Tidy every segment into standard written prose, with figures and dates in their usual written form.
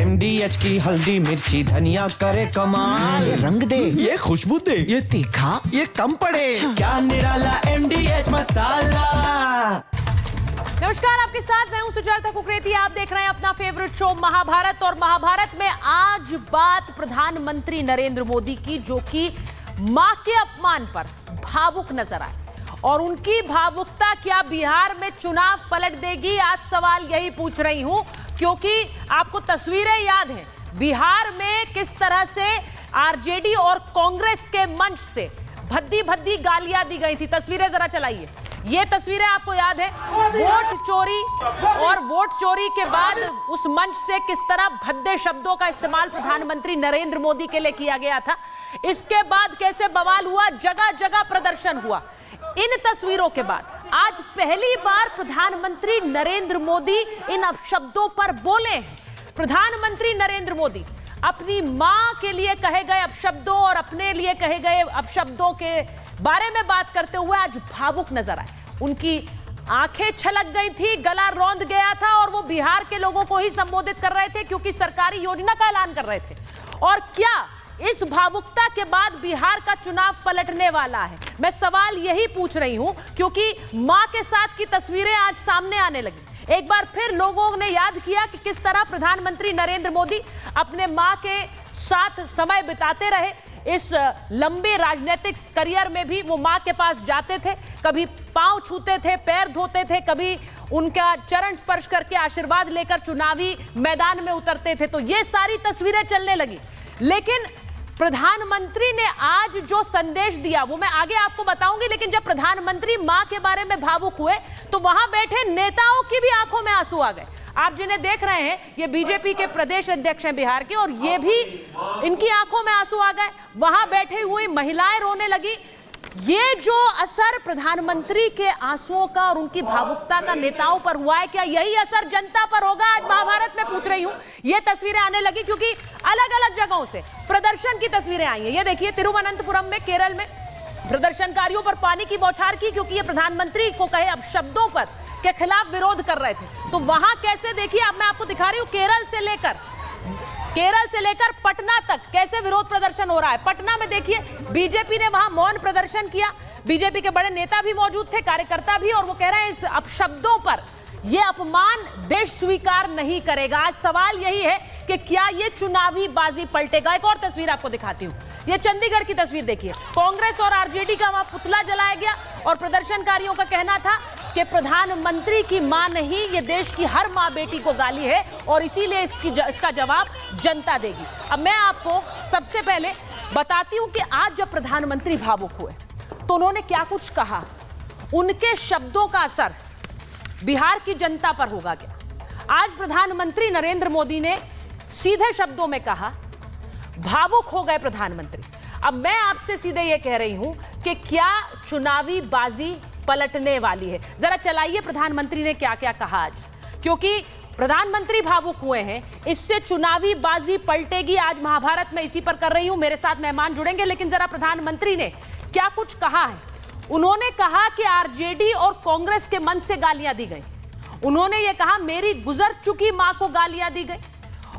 MDH की हल्दी मिर्ची धनिया करे कमाल। ये रंग दे, ये खुशबू दे, ये तीखा, ये कम पड़े। क्या निराला MDH मसाला। नमस्कार, आपके साथ मैं हूं सुजाता कुकरेती। आप देख रहे हैं अपना फेवरेट शो महाभारत। और महाभारत में आज बात प्रधानमंत्री नरेंद्र मोदी की, जो कि मां के अपमान पर भावुक नजर आए। और उनकी भावुकता क्या बिहार में चुनाव पलट देगी? आज सवाल यही पूछ रही हूं, क्योंकि आपको तस्वीरें याद हैं बिहार में किस तरह से आरजेडी और कांग्रेस के मंच से भद्दी भद्दी गालियां दी गई थी। तस्वीरें जरा चलाइए। ये तस्वीरें आपको याद है, वोट चोरी और वोट चोरी के बाद उस मंच से किस तरह भद्दे शब्दों का इस्तेमाल प्रधानमंत्री नरेंद्र मोदी के लिए किया गया था। इसके बाद कैसे बवाल हुआ, जगह जगह प्रदर्शन हुआ। इन तस्वीरों के बाद आज पहली बार प्रधानमंत्री नरेंद्र मोदी इन अपशब्दों पर बोले हैं। प्रधानमंत्री नरेंद्र मोदी अपनी मां के लिए कहे गए अपशब्दों और अपने लिए कहे गए अपशब्दों के बारे में बात करते हुए आज भावुक नजर आए। उनकी आंखें छलक गई थी, गला रौंद गया था और वो बिहार के लोगों को ही संबोधित कर रहे थे, क्योंकि सरकारी योजना का ऐलान कर रहे थे। और क्या इस भावुकता के बाद बिहार का चुनाव पलटने वाला है? मैं सवाल यही पूछ रही हूं, क्योंकि मां के साथ की तस्वीरें आज सामने आने लगी। एक बार फिर लोगों ने याद किया कि किस तरह प्रधानमंत्री नरेंद्र मोदी अपने मां के साथ समय बिताते रहे। इस लंबे राजनीतिक करियर में भी वो मां के पास जाते थे, कभी पांव छूते थे, पैर धोते थे, कभी उनका चरण स्पर्श करके आशीर्वाद लेकर चुनावी मैदान में उतरते थे। तो ये सारी तस्वीरें चलने लगी। लेकिन प्रधानमंत्री ने आज जो संदेश दिया वो मैं आगे आपको बताऊंगी। लेकिन जब प्रधानमंत्री मां के बारे में भावुक हुए तो वहां बैठे नेताओं की भी आंखों में आंसू आ गए। आप जिन्हें देख रहे हैं ये बीजेपी के प्रदेश अध्यक्ष हैं बिहार के, और ये भी इनकी आंखों में आंसू आ गए। वहां बैठी हुई महिलाएं रोने लगी। ये जो असर प्रधानमंत्री के आंसुओं का और उनकी भावुकता का नेताओं पर हुआ है, क्या यही असर जनता पर होगा? आज महाभारत में पूछ रही हूं। ये तस्वीरें आने लगी क्योंकि अलग अलग जगहों से प्रदर्शन की तस्वीरें आई हैं। ये देखिए, तिरुवनंतपुरम में, केरल में प्रदर्शनकारियों पर पानी की बौछार की, क्योंकि ये प्रधानमंत्री को कहे अपशब्दों पर के खिलाफ विरोध कर रहे थे। तो वहां कैसे, देखिए अब मैं आपको दिखा रही हूं, केरल से लेकर पटना तक कैसे विरोध प्रदर्शन हो रहा है। पटना में देखिए, बीजेपी ने वहां मौन प्रदर्शन किया। बीजेपी के बड़े नेता भी मौजूद थे, कार्यकर्ता भी, और वो कह रहे हैं इस अपशब्दों पर ये अपमान देश स्वीकार नहीं करेगा। आज सवाल यही है कि क्या ये चुनावी बाजी पलटेगा। एक और तस्वीर आपको दिखाती हूं। ये चंडीगढ़ की तस्वीर देखिए। कांग्रेस और आरजेडी का वहां पुतला जलाया गया और प्रदर्शनकारियों का कहना था कि प्रधानमंत्री की मां नहीं, ये देश की हर मां बेटी को गाली है और इसीलिए इसका जवाब जनता देगी। अब मैं आपको सबसे पहले बताती हूं कि आज जब प्रधानमंत्री भावुक हुए तो उन्होंने क्या कुछ कहा। उनके शब्दों का असर बिहार की जनता पर होगा क्या? आज प्रधानमंत्री नरेंद्र मोदी ने सीधे शब्दों में कहा, भावुक हो गए प्रधानमंत्री। अब मैं आपसे सीधे यह कह रही हूं कि क्या चुनावी बाजी पलटने वाली है? जरा चलाइए प्रधानमंत्री ने क्या क्या कहा आज, क्योंकि प्रधानमंत्री भावुक हुए हैं, इससे चुनावी बाजी पलटेगी। आज महाभारत में इसी पर कर रही हूं, मेरे साथ मेहमान जुड़ेंगे। लेकिन जरा प्रधानमंत्री ने क्या कुछ कहा है। उन्होंने कहा कि आरजेडी और कांग्रेस के मन से गालियां दी गई। उन्होंने ये कहा, मेरी गुजर चुकी मां को गालियां दी गई,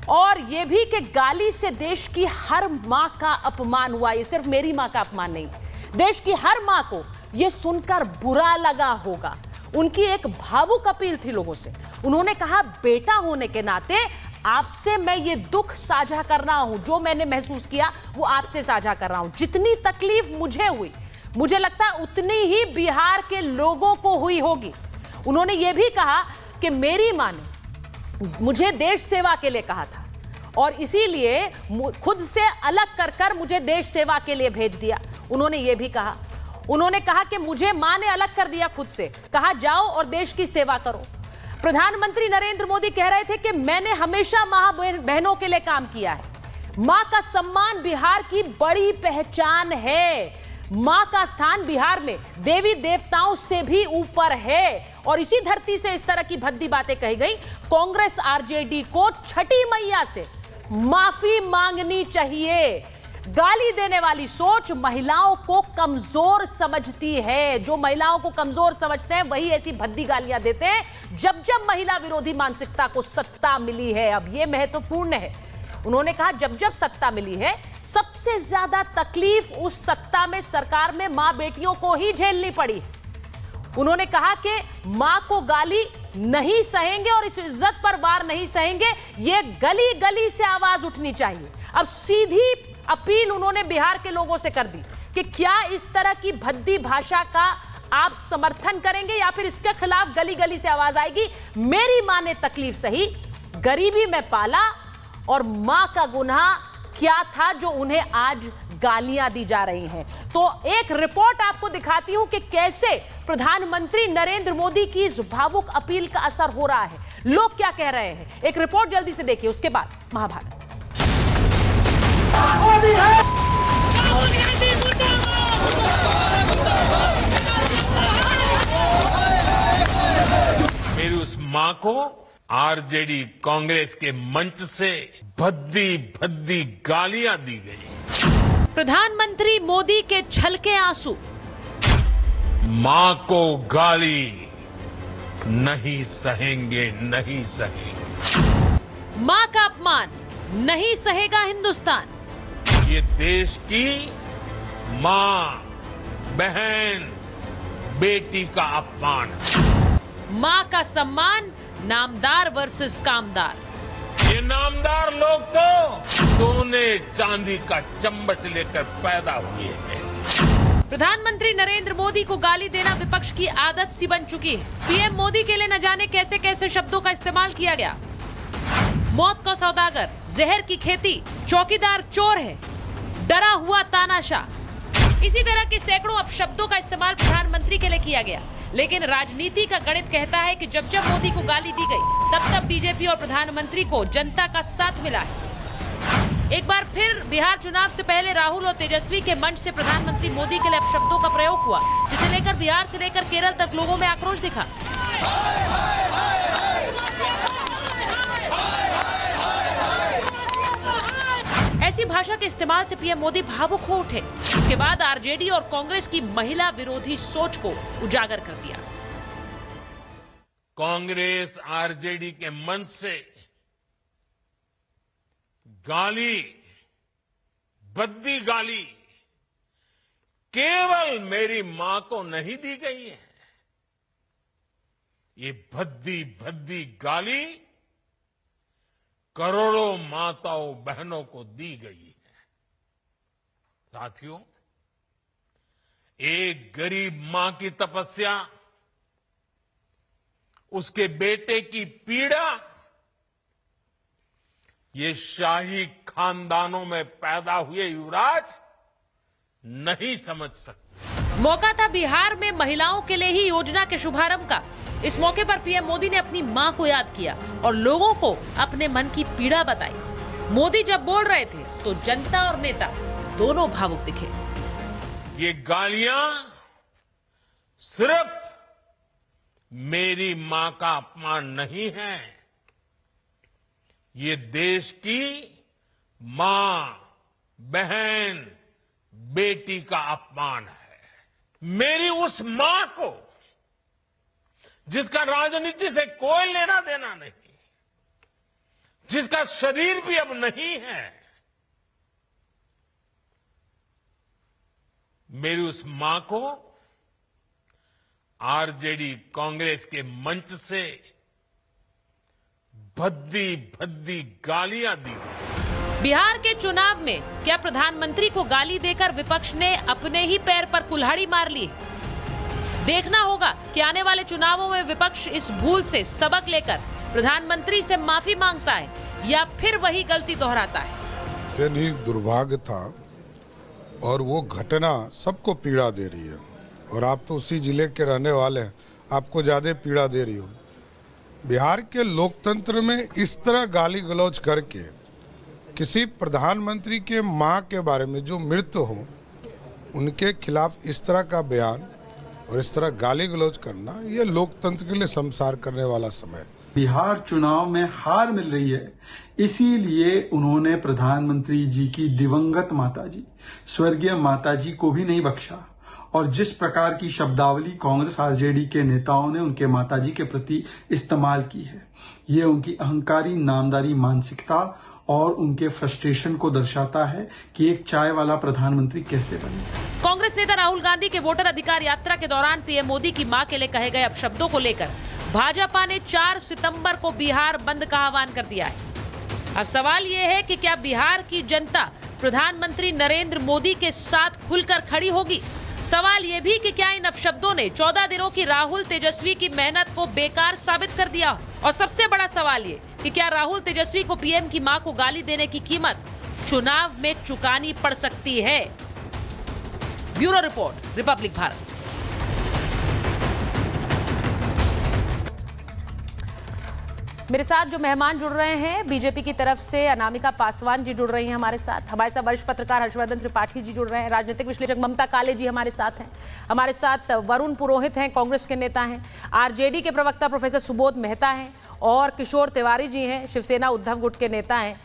और यह भी कि गाली से देश की हर मां का अपमान हुआ। ये सिर्फ मेरी मां का अपमान नहीं, देश की हर मां को यह सुनकर बुरा लगा होगा। उनकी एक भावुक अपील थी लोगों से। उन्होंने कहा, बेटा होने के नाते आपसे मैं ये दुख साझा कर रहा हूं, जो मैंने महसूस किया वो आपसे साझा कर रहा हूं। जितनी तकलीफ मुझे हुई, मुझे लगता है उतनी ही बिहार के लोगों को हुई होगी। उन्होंने ये भी कहा कि मेरी मां ने मुझे देश सेवा के लिए कहा था और इसीलिए खुद से अलग कर कर मुझे देश सेवा के लिए भेज दिया। उन्होंने ये भी कहा, उन्होंने कहा कि मुझे मां ने अलग कर दिया खुद से, कहा जाओ और देश की सेवा करो। प्रधानमंत्री नरेंद्र मोदी कह रहे थे कि मैंने हमेशा मां बहनों के लिए काम किया है। मां का सम्मान बिहार की बड़ी पहचान है। मां का स्थान बिहार में देवी देवताओं से भी ऊपर है। और इसी धरती से इस तरह की भद्दी बातें कही गई। कांग्रेस आरजेडी को छठी मैया से माफी मांगनी चाहिए। गाली देने वाली सोच महिलाओं को कमजोर समझती है। जो महिलाओं को कमजोर समझते हैं वही ऐसी भद्दी गालियां देते हैं। जब जब महिला विरोधी मानसिकता को सत्ता मिली है, अब यह महत्वपूर्ण है, उन्होंने कहा जब जब सत्ता मिली है, सबसे ज्यादा तकलीफ उस सत्ता में, सरकार में मां बेटियों को ही झेलनी पड़ी। उन्होंने कहा कि मां को गाली नहीं सहेंगे और इस इज्जत पर वार नहीं सहेंगे। ये गली गली से आवाज उठनी चाहिए। अब सीधी अपील उन्होंने बिहार के लोगों से कर दी कि क्या इस तरह की भद्दी भाषा का आप समर्थन करेंगे या फिर इसके खिलाफ गली गली से आवाज आएगी। मेरी मां ने तकलीफ सही, गरीबी में पाला, और मां का गुनाह क्या था जो उन्हें आज गालियां दी जा रही हैं। तो एक रिपोर्ट आपको दिखाती हूं कि कैसे प्रधानमंत्री नरेंद्र मोदी की इस भावुक अपील का असर हो रहा है, लोग क्या कह रहे हैं। एक रिपोर्ट जल्दी से देखिए, उसके बाद महाभारत। मेरी उस मां को आरजेडी कांग्रेस के मंच से भद्दी भद्दी गालियां दी गई। प्रधानमंत्री मोदी के छलके आंसू। मां को गाली नहीं सहेंगे, नहीं सहेंगे। मां का अपमान नहीं सहेगा हिंदुस्तान। ये देश की मां, बहन, बेटी का अपमान है। मां का सम्मान नामदार वर्सेस कामदार। ये नामदार लोग तो सोने चांदी का चम्मच लेकर पैदा हुए हैं। प्रधानमंत्री नरेंद्र मोदी को गाली देना विपक्ष की आदत सी बन चुकी है। पीएम मोदी के लिए न जाने कैसे कैसे शब्दों का इस्तेमाल किया गया। मौत का सौदागर, जहर की खेती, चौकीदार चोर है, डरा हुआ तानाशाह, इसी तरह के सैकड़ों अपशब्दों का इस्तेमाल प्रधानमंत्री के लिए किया गया। लेकिन राजनीति का गणित कहता है कि जब जब मोदी को गाली दी गई, तब तब बीजेपी और प्रधानमंत्री को जनता का साथ मिला है। एक बार फिर बिहार चुनाव से पहले राहुल और तेजस्वी के मंच से प्रधानमंत्री मोदी के लिए अपशब्दों का प्रयोग हुआ, जिसे लेकर बिहार से लेकर केरल तक लोगों में आक्रोश दिखा। ऐसी भाषा के इस्तेमाल से पीएम मोदी भावुक हो उठे। इसके बाद आरजेडी और कांग्रेस की महिला विरोधी सोच को उजागर कर दिया। कांग्रेस आरजेडी के मंच से गाली, भद्दी गाली केवल मेरी मां को नहीं दी गई है। ये भद्दी भद्दी गाली करोड़ों माताओं बहनों को दी गई है। साथियों, एक गरीब मां की तपस्या, उसके बेटे की पीड़ा, ये शाही खानदानों में पैदा हुए युवराज नहीं समझ सकते। मौका था बिहार में महिलाओं के लिए ही योजना के शुभारंभ का। इस मौके पर पीएम मोदी ने अपनी मां को याद किया और लोगों को अपने मन की पीड़ा बताई। मोदी जब बोल रहे थे तो जनता और नेता दोनों भावुक दिखे। ये गालियां सिर्फ मेरी मां का अपमान नहीं है, ये देश की मां, बहन, बेटी का अपमान है। मेरी उस मां को जिसका राजनीति से कोई लेना देना नहीं, जिसका शरीर भी अब नहीं है, मेरी उस मां को आरजेडी कांग्रेस के मंच से भद्दी भद्दी गालियां दी। बिहार के चुनाव में क्या प्रधानमंत्री को गाली देकर विपक्ष ने अपने ही पैर पर कुल्हाड़ी मार ली? देखना होगा कि आने वाले चुनावों में विपक्ष इस भूल से सबक लेकर प्रधानमंत्री से माफी मांगता है या फिर वही गलती दोहराता है। ही दुर्भाग्य था और वो घटना सबको पीड़ा दे रही है, और आप तो उसी जिले के रहने वाले हैं, आपको ज्यादा पीड़ा दे रही हो। बिहार के लोकतंत्र में इस तरह गाली गलौज करके किसी प्रधानमंत्री के मां के बारे में जो मृत हो, उनके खिलाफ इस तरह का बयान और इस तरह गाली गलौज करना, ये लोकतंत्र के लिए शर्मसार करने वाला समय। बिहार चुनाव में हार मिल रही है, इसीलिए उन्होंने प्रधानमंत्री जी की दिवंगत माताजी स्वर्गीय माताजी को भी नहीं बख्शा। और जिस प्रकार की शब्दावली कांग्रेस आरजेडी के नेताओं ने उनके माताजी के प्रति इस्तेमाल की है, ये उनकी अहंकारी नामदारी मानसिकता और उनके फ्रस्ट्रेशन को दर्शाता है कि एक चाय वाला प्रधानमंत्री कैसे बने। कांग्रेस नेता राहुल गांधी के वोटर अधिकार यात्रा के दौरान पीएम मोदी की मां के लिए कहे गए अपशब्दों को लेकर भाजपा ने 4 सितंबर को बिहार बंद का आह्वान कर दिया है। अब सवाल ये है कि क्या बिहार की जनता प्रधानमंत्री नरेंद्र मोदी के साथ खुलकर खड़ी होगी? सवाल ये भी कि क्या इन अपशब्दों ने 14 दिनों की राहुल तेजस्वी की मेहनत को बेकार साबित कर दिया? और सबसे बड़ा सवाल ये कि क्या राहुल तेजस्वी को पीएम की मां को गाली देने की कीमत चुनाव में चुकानी पड़ सकती है? Bureau report, Republic Bharat. मेरे साथ जो मेहमान जुड़ रहे हैं बीजेपी की तरफ से, अनामिका पासवान जी जुड़ रही हैं हमारे साथ वरिष्ठ पत्रकार हर्षवर्धन त्रिपाठी जी जुड़ रहे हैं, राजनीतिक विश्लेषक ममता काले जी हमारे साथ हैं, हमारे साथ वरुण पुरोहित हैं, कांग्रेस के नेता हैं, आरजेडी के प्रवक्ता प्रोफेसर सुबोध मेहता हैं और किशोर तिवारी जी हैं, शिवसेना उद्धव गुट के नेता हैं।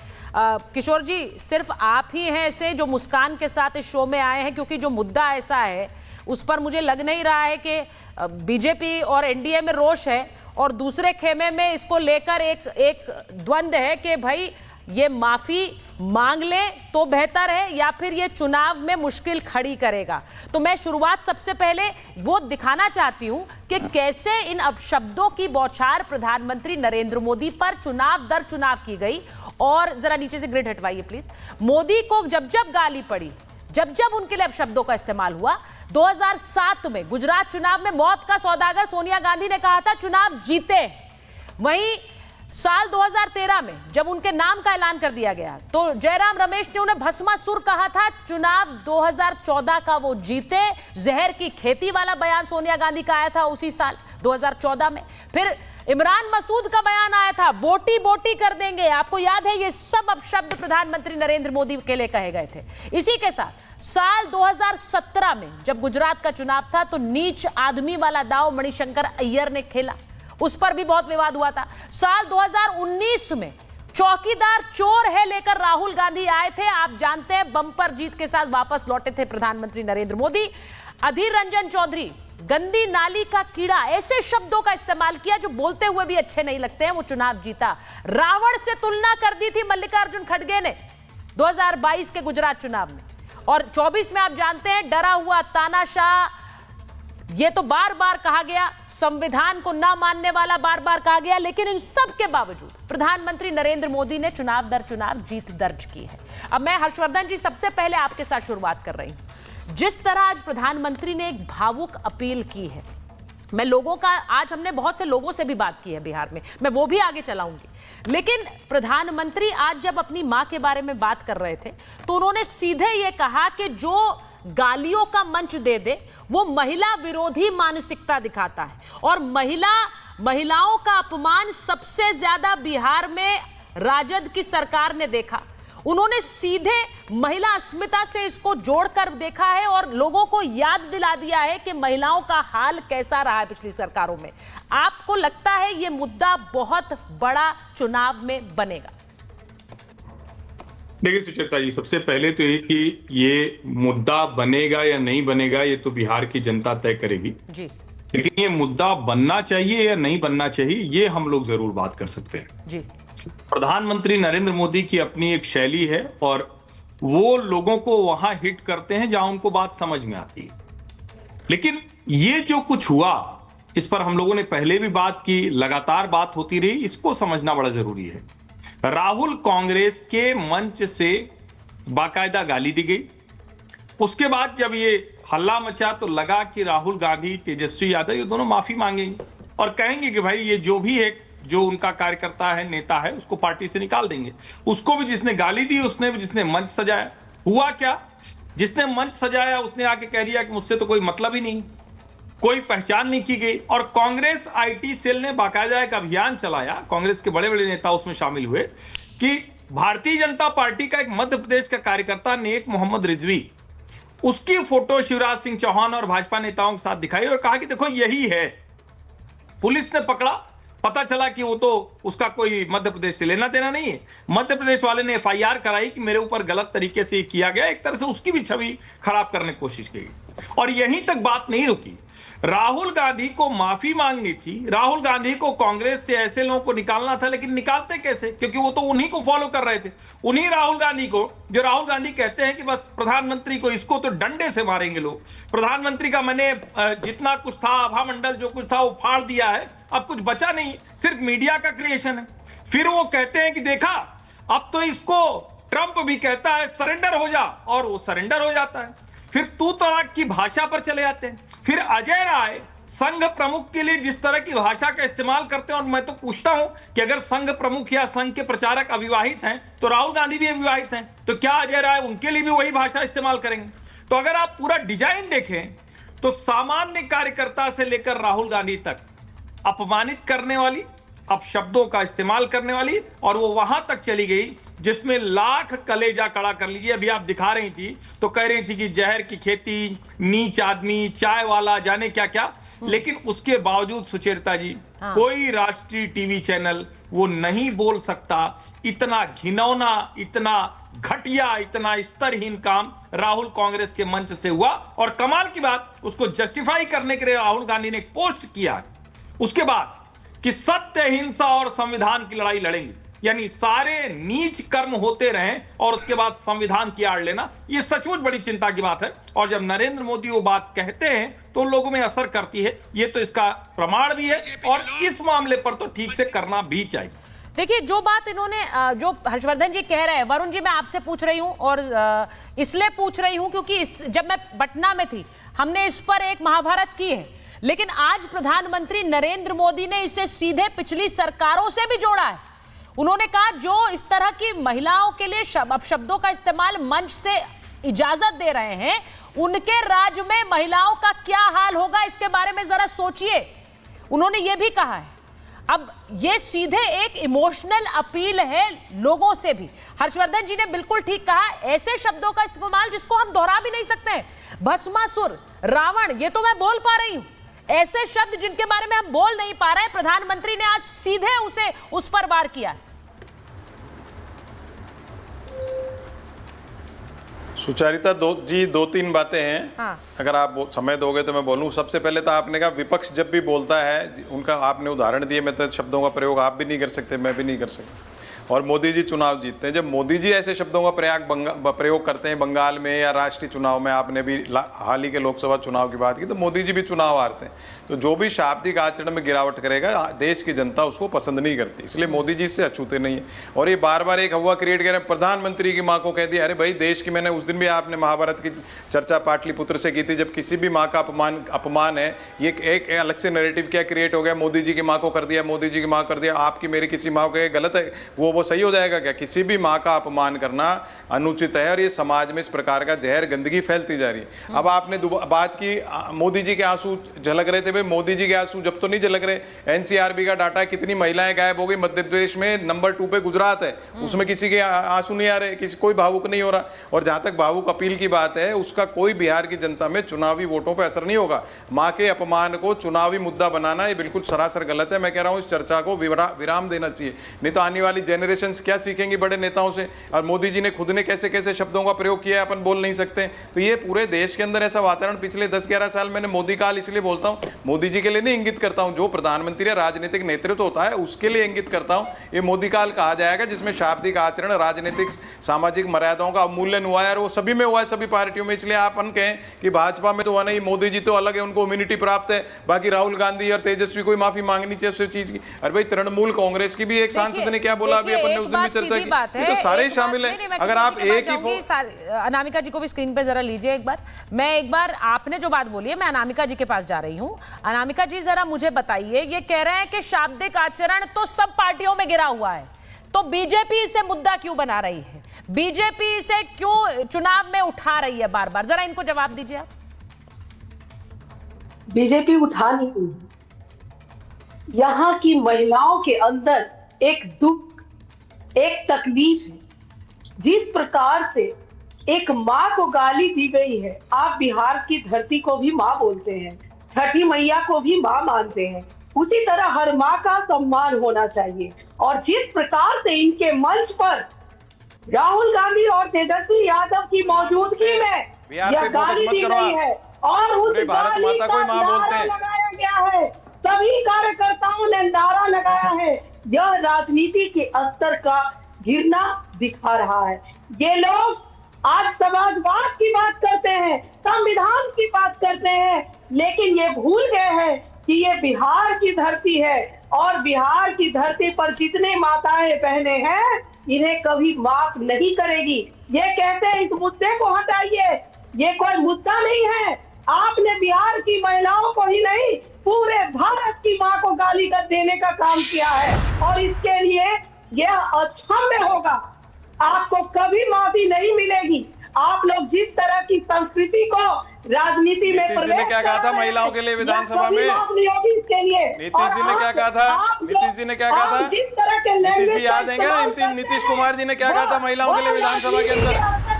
किशोर जी, सिर्फ आप ही हैं ऐसे जो मुस्कान के साथ इस शो में आए हैं, क्योंकि जो मुद्दा ऐसा है उस पर मुझे लग नहीं रहा है कि बीजेपी और एनडीए में रोष है और दूसरे खेमे में इसको लेकर एक द्वंद है कि भाई ये माफी मांग ले तो बेहतर है या फिर ये चुनाव में मुश्किल खड़ी करेगा। तो मैं शुरुआत सबसे पहले वो दिखाना चाहती हूं कि कैसे इन अपशब्दों की बौछार प्रधानमंत्री नरेंद्र मोदी पर चुनाव दर चुनाव की गई। और जरा नीचे से ग्रिड हटवाइए प्लीज। मोदी को जब जब गाली पड़ी, जब जब उनके लिए अपशब्दों का इस्तेमाल हुआ, 2007 में गुजरात चुनाव में मौत का सौदागर सोनिया गांधी ने कहा था चुनाव जीते। वहीं साल 2013 में जब उनके नाम का ऐलान कर दिया गया तो जयराम रमेश ने उन्हें भस्मासुर कहा था। चुनाव 2014 का वो जीते। जहर की खेती वाला बयान सोनिया गांधी का आया था उसी साल 2014 में। फिर इमरान मसूद का बयान आया था, बोटी बोटी कर देंगे। आपको याद है, ये सब अपशब्द प्रधानमंत्री नरेंद्र मोदी के लिए कहे गए थे। इसी के साथ साल 2017 में जब गुजरात का चुनाव था तो नीच आदमी वाला दांव मणिशंकर अय्यर ने खेला, उस पर भी बहुत विवाद हुआ था। साल 2019 में चौकीदार चोर है लेकर राहुल गांधी आए थे। आप जानते हैं, बम्पर जीत के साथ वापस लौटे थे प्रधानमंत्री नरेंद्र मोदी। अधीर रंजन चौधरी, गंदी नाली का कीड़ा, ऐसे शब्दों का इस्तेमाल किया जो बोलते हुए भी अच्छे नहीं लगते हैं। वो चुनाव जीता। रावण से तुलना कर दी थी मल्लिकार्जुन खड़गे ने 2022 के गुजरात चुनाव में। और 24 में आप जानते हैं, डरा हुआ तानाशाह, ये तो बार बार कहा गया, संविधान को ना मानने वाला बार बार कहा गया। लेकिन इन सब के बावजूद प्रधानमंत्री नरेंद्र मोदी ने चुनाव दर चुनाव जीत दर्ज की है। अब मैं हर्षवर्धन जी सबसे पहले आपके साथ शुरुआत कर रही हूं। जिस तरह आज प्रधानमंत्री ने एक भावुक अपील की है, मैं लोगों का, आज हमने बहुत से लोगों से भी बात की है बिहार में, मैं वो भी आगे चलाऊंगी। लेकिन प्रधानमंत्री आज जब अपनी मां के बारे में बात कर रहे थे तो उन्होंने सीधे ये कहा कि जो गालियों का मंच दे दे वो महिला विरोधी मानसिकता दिखाता है। और महिलाओं का अपमान सबसे ज्यादा बिहार में राजद की सरकार ने देखा। उन्होंने सीधे महिला अस्मिता से इसको जोड़कर देखा है और लोगों को याद दिला दिया है कि महिलाओं का हाल कैसा रहा है पिछली सरकारों में। आपको लगता है ये मुद्दा बहुत बड़ा चुनाव में बनेगा? देखिए सुचेता जी, सबसे पहले तो ये कि ये मुद्दा बनेगा या नहीं बनेगा ये तो बिहार की जनता तय करेगी जी। लेकिन ये मुद्दा बनना चाहिए या नहीं बनना चाहिए ये हम लोग जरूर बात कर सकते हैं जी। प्रधानमंत्री नरेंद्र मोदी की अपनी एक शैली है और वो लोगों को वहां हिट करते हैं जहां उनको बात समझ में आती है। लेकिन ये जो कुछ हुआ इस पर हम लोगों ने पहले भी बात की, लगातार बात होती रही, इसको समझना बड़ा जरूरी है। राहुल कांग्रेस के मंच से बाकायदा गाली दी गई। उसके बाद जब ये हल्ला मचा तो लगा कि राहुल गांधी, तेजस्वी यादव ये दोनों माफी मांगेंगे और कहेंगे कि भाई ये जो भी है, जो उनका कार्यकर्ता है, नेता है, उसको पार्टी से निकाल देंगे। उसको भी जिसने गाली दी, उसने भी जिसने मंच सजाया। हुआ क्या, जिसने मंच सजाया उसने आके कह दिया कि मुझसे तो कोई मतलब ही नहीं, कोई पहचान नहीं की गई। और कांग्रेस आईटी सेल ने बाकायदा एक अभियान चलाया, कांग्रेस के बड़े बड़े नेता उसमें शामिल हुए, कि भारतीय जनता पार्टी का एक मध्य प्रदेश का कार्यकर्ता नेक मोहम्मद रिजवी, उसकी फोटो शिवराज सिंह चौहान और भाजपा नेताओं के साथ दिखाई और कहा कि देखो यही है। पुलिस ने पकड़ा, पता चला कि वो तो उसका कोई मध्य प्रदेश से लेना देना नहीं है। मध्य प्रदेश वाले ने FIR कराई कि मेरे ऊपर गलत तरीके से किया गया, एक तरह से उसकी भी छवि खराब करने की कोशिश की। और यहीं तक बात नहीं रुकी, राहुल गांधी को माफी मांगनी थी, राहुल गांधी को कांग्रेस से ऐसे लोगों को निकालना था, लेकिन निकालते कैसे? क्योंकि वो तो उन्हीं को फॉलो कर रहे थे, उन्हीं राहुल गांधी को, जो राहुल गांधी कहते हैं कि बस प्रधानमंत्री को, इसको तो डंडे से मारेंगे लोग, प्रधानमंत्री का मैंने जितना कुछ था, आभा मंडल जो कुछ था वो फाड़ दिया है, अब कुछ बचा नहीं, सिर्फ मीडिया का क्रिएशन है। फिर वो कहते हैं कि देखा, अब तो इसको ट्रंप भी कहता है सरेंडर हो जा, और वो सरेंडर हो जाता है। फिर तू तड़ाक की भाषा पर चले जाते हैं। फिर अजय राय संघ प्रमुख के लिए जिस तरह की भाषा का इस्तेमाल करते हैं, और मैं तो पूछता हूं कि अगर संघ प्रमुख या संघ के प्रचारक अविवाहित हैं तो राहुल गांधी भी अविवाहित हैं, तो क्या अजय राय उनके लिए भी वही भाषा इस्तेमाल करेंगे? तो अगर आप पूरा डिजाइन देखें तो सामान्य कार्यकर्ता से लेकर राहुल गांधी तक अपमानित करने वाली, अपशब्दों का इस्तेमाल करने वाली, और वो वहां तक चली गई जिसमें लाख कलेजा कड़ा कर लीजिए। अभी आप दिखा रही थी तो कह रही थी कि जहर की खेती, नीच आदमी, चाय वाला, जाने क्या क्या, लेकिन उसके बावजूद सुचेता जी, कोई राष्ट्रीय टीवी चैनल वो नहीं बोल सकता इतना घिनौना, इतना घटिया, इतना स्तरहीन काम राहुल कांग्रेस के मंच से हुआ। और कमाल की बात, उसको जस्टिफाई करने के लिए राहुल गांधी ने एक पोस्ट किया उसके बाद कि सत्य, हिंसा और संविधान की लड़ाई लड़ेंगे, यानी सारे नीच कर्म होते रहें और उसके बाद संविधान की आड़ लेना, यह सचमुच बड़ी चिंता की बात है। और जब नरेंद्र मोदी वो बात कहते हैं तो लोगों में असर करती है, ये तो इसका प्रमाण भी है, और इस मामले पर तो ठीक से करना भी चाहिए। देखिए, जो बात इन्होंने, जो हर्षवर्धन जी कह रहे हैं, वरुण जी मैं आपसे पूछ रही हूं, और इसलिए पूछ रही हूं क्योंकि जब मैं पटना में थी हमने इस पर एक महाभारत की है, लेकिन आज प्रधानमंत्री नरेंद्र मोदी ने इसे सीधे पिछली सरकारों से भी जोड़ा है। उन्होंने कहा जो इस तरह की महिलाओं के लिए अपशब्दों का इस्तेमाल मंच से इजाजत दे रहे हैं, उनके राज्य में महिलाओं का क्या हाल होगा, इसके बारे में जरा सोचिए। उन्होंने यह भी कहा है। अब ये सीधे एक इमोशनल अपील है लोगों से भी। हर्षवर्धन जी ने बिल्कुल ठीक कहा, ऐसे शब्दों का इस्तेमाल जिसको हम दोहरा भी नहीं सकते, भस्मासुर, रावण, ये तो मैं बोल पा रही हूं, ऐसे शब्द जिनके बारे में हम बोल नहीं पा रहे, प्रधानमंत्री ने आज सीधे उस पर वार किया। सुचारिता दो तीन बातें हैं। हाँ। अगर आप समय दोगे तो मैं बोलूं। सबसे पहले तो आपने कहा विपक्ष जब भी बोलता है, उनका आपने उदाहरण दिए, मैं तो शब्दों का प्रयोग आप भी नहीं कर सकते, मैं भी नहीं कर सकता, और मोदी जी चुनाव जीतते हैं। जब मोदी जी ऐसे शब्दों का प्रयोग करते हैं बंगाल में या राष्ट्रीय चुनाव में, आपने भी हाल ही के लोकसभा चुनाव की बात की, तो मोदी जी भी चुनाव हारते हैं। तो जो भी शाब्दिक आचरण में गिरावट करेगा, देश की जनता उसको पसंद नहीं करती, इसलिए मोदी जी इससे अछूते नहीं है। और ये बार बार एक हवा क्रिएट कर रहे हैं, प्रधानमंत्री की माँ को कह दिया। अरे भाई, देश की, मैंने उस दिन भी आपने महाभारत की चर्चा पाटलिपुत्र से की थी, जब किसी भी माँ का अपमान है, ये एक अलग से नैरेटिव क्या क्रिएट हो गया, मोदी जी की माँ को कर दिया, मोदी जी की माँ कर दिया, आपकी मेरी किसी माँ को गलत है, वो सही हो जाएगा क्या? किसी भी माँ का अपमान करना अनुचित है, और ये समाज में इस प्रकार का जहर, गंदगी फैलती जा रही है। अब आपने बात की मोदी जी के आंसू झलक रहे थे, भाई मोदी जी के आंसू जब तो नहीं झलक रहे। एनसीआरबी का डाटा है, कितनी महिलाएं गायब हो गई। मध्य प्रदेश में नंबर 2 पे गुजरात है, उसमें किसी के आंसू नहीं आ रहे, किसी कोई भावुक नहीं हो रहा। और जहां तक भावुक अपील की बात है, उसका कोई बिहार की जनता में चुनावी वोटों पर असर नहीं होगा। मां के अपमान को चुनावी मुद्दा बनाना ये बिल्कुल सरासर गलत है। मैं कह रहा हूं इस चर्चा को विराम देना चाहिए, नहीं तो आने वाली जनरेशन क्या सीखेंगी बड़े नेताओं से। और मोदी जी ने खुद ने कैसे कैसे शब्दों का प्रयोग किया है, अपन बोल नहीं सकते। तो ये पूरे देश के अंदर ऐसा वातावरण पिछले 10-11 साल, मैंने मोदी काल इसलिए बोलता हूं, मोदी जी के लिए नहीं इंगित करता हूं, जो प्रधानमंत्री राजनीतिक नेतृत्व होता है उसके लिए इंगित करता हूं। ये मोदी काल कहा जाएगा जिसमें शाब्दिक आचरण, राजनीतिक सामाजिक मर्यादाओं का अवमूल्यन हुआ है, और वो सभी में हुआ है, सभी पार्टियों में। इसलिए अपन कहें कि भाजपा में तो हुआ नहीं, मोदी जी तो अलग है, उनको इम्यूनिटी प्राप्त है, बाकी राहुल गांधी और तेजस्वी को माफी मांगनी चाहिए सब चीज की। अरे भाई, तृणमूल कांग्रेस की भी एक सांसद ने क्या बोला, अभी अपन ने उस दिन भी चर्चा की, तो सारे शामिल हैं। अगर आप एक ही अनामिका जी को भी स्क्रीन पे जरा लीजिए एक बार। मैं एक बार, आपने जो बात बोली है, मैं अनामिका जी के पास जा रही हूं। अनामिका जी, जरा मुझे बताइए, ये कह रहे हैं कि शाब्दिक आचरण तो सब पार्टियों में गिरा हुआ है, तो बीजेपी इसे मुद्दा क्यों बना रही है? बीजेपी इसे क्यों चुनाव में उठा रही है बार बार? जरा इनको जवाब दीजिए आप। बीजेपी उठा नहीं रही, यहां की महिलाओं के अंदर एक दुख, एक तकलीफ है। जिस प्रकार से एक माँ को गाली दी गई है, आप बिहार की धरती को भी माँ बोलते हैं, छठी मैया को भी माँ मानते हैं, उसी तरह हर माँ का सम्मान होना चाहिए। और जिस प्रकार से इनके मंच पर राहुल गांधी और तेजस्वी यादव की मौजूदगी में यह गाली दी गई है और उस गाली का नारा लगाया गया है, सभी कार्यकर्ताओं ने नारा लगाया है, यह राजनीति के स्तर का गिरना दिखा रहा है। ये लोग आज समाजवाद की बात करते हैं, संविधान की बात करते हैं, लेकिन ये भूल गए हैं कि ये बिहार की धरती है और बिहार की धरती पर जितने माताएं बहने हैं इन्हें कभी माफ नहीं करेगी। ये कहते हैं इस मुद्दे को हटाइए, ये कोई मुद्दा नहीं है। आपने बिहार की महिलाओं को ही नहीं पूरे भारत की मां को गाली देने का काम किया है और इसके लिए यह अक्षम्य होगा। आपको कभी माफी नहीं मिलेगी। आप लोग जिस तरह की संस्कृति को राजनीति में नीतीश जी ने क्या कहा था महिलाओं के लिए विधानसभा में? इसके लिए नीतीश जी ने क्या कहा था? नीतीश जी ने क्या कहा था? जिस तरह के नीतीश जी याद है ना? नीतीश कुमार जी ने क्या कहा था महिलाओं के लिए विधानसभा के अंदर?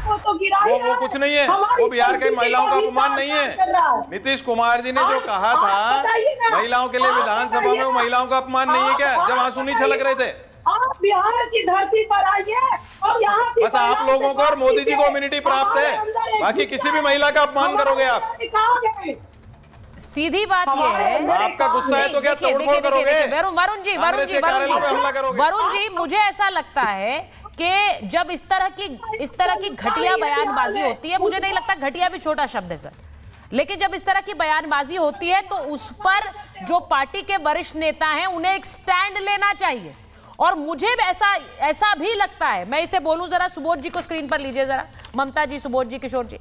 वो कुछ नहीं है, वो बिहार के महिलाओं का अपमान नहीं है। नीतीश कुमार जी ने जो कहा था महिलाओं के लिए विधानसभा में, वो महिलाओं का अपमान नहीं है क्या? जब आंसू नहीं छलक रहे थे। आप बिहार की धरती पर आइए और यहाँ बस आप लोगों को और मोदी जी को इम्यूनिटी प्राप्त है, बाकी किसी भी महिला का अपमान करोगे आप। सीधी बात ये है, आपका गुस्सा है तो क्या तोड़फोड़ करोगे? वरुण जी, मुझे ऐसा लगता है कि जब इस तरह की घटिया बयानबाजी होती है, मुझे नहीं लगता घटिया भी छोटा शब्द है सर, लेकिन जब इस तरह की बयानबाजी होती है तो उस पर जो पार्टी के वरिष्ठ नेता हैं उन्हें एक स्टैंड लेना चाहिए। और मुझे ऐसा भी लगता है, मैं इसे बोलूं, जरा सुबोध जी को स्क्रीन पर लीजिए, जरा ममता जी, सुबोध जी, किशोर जी,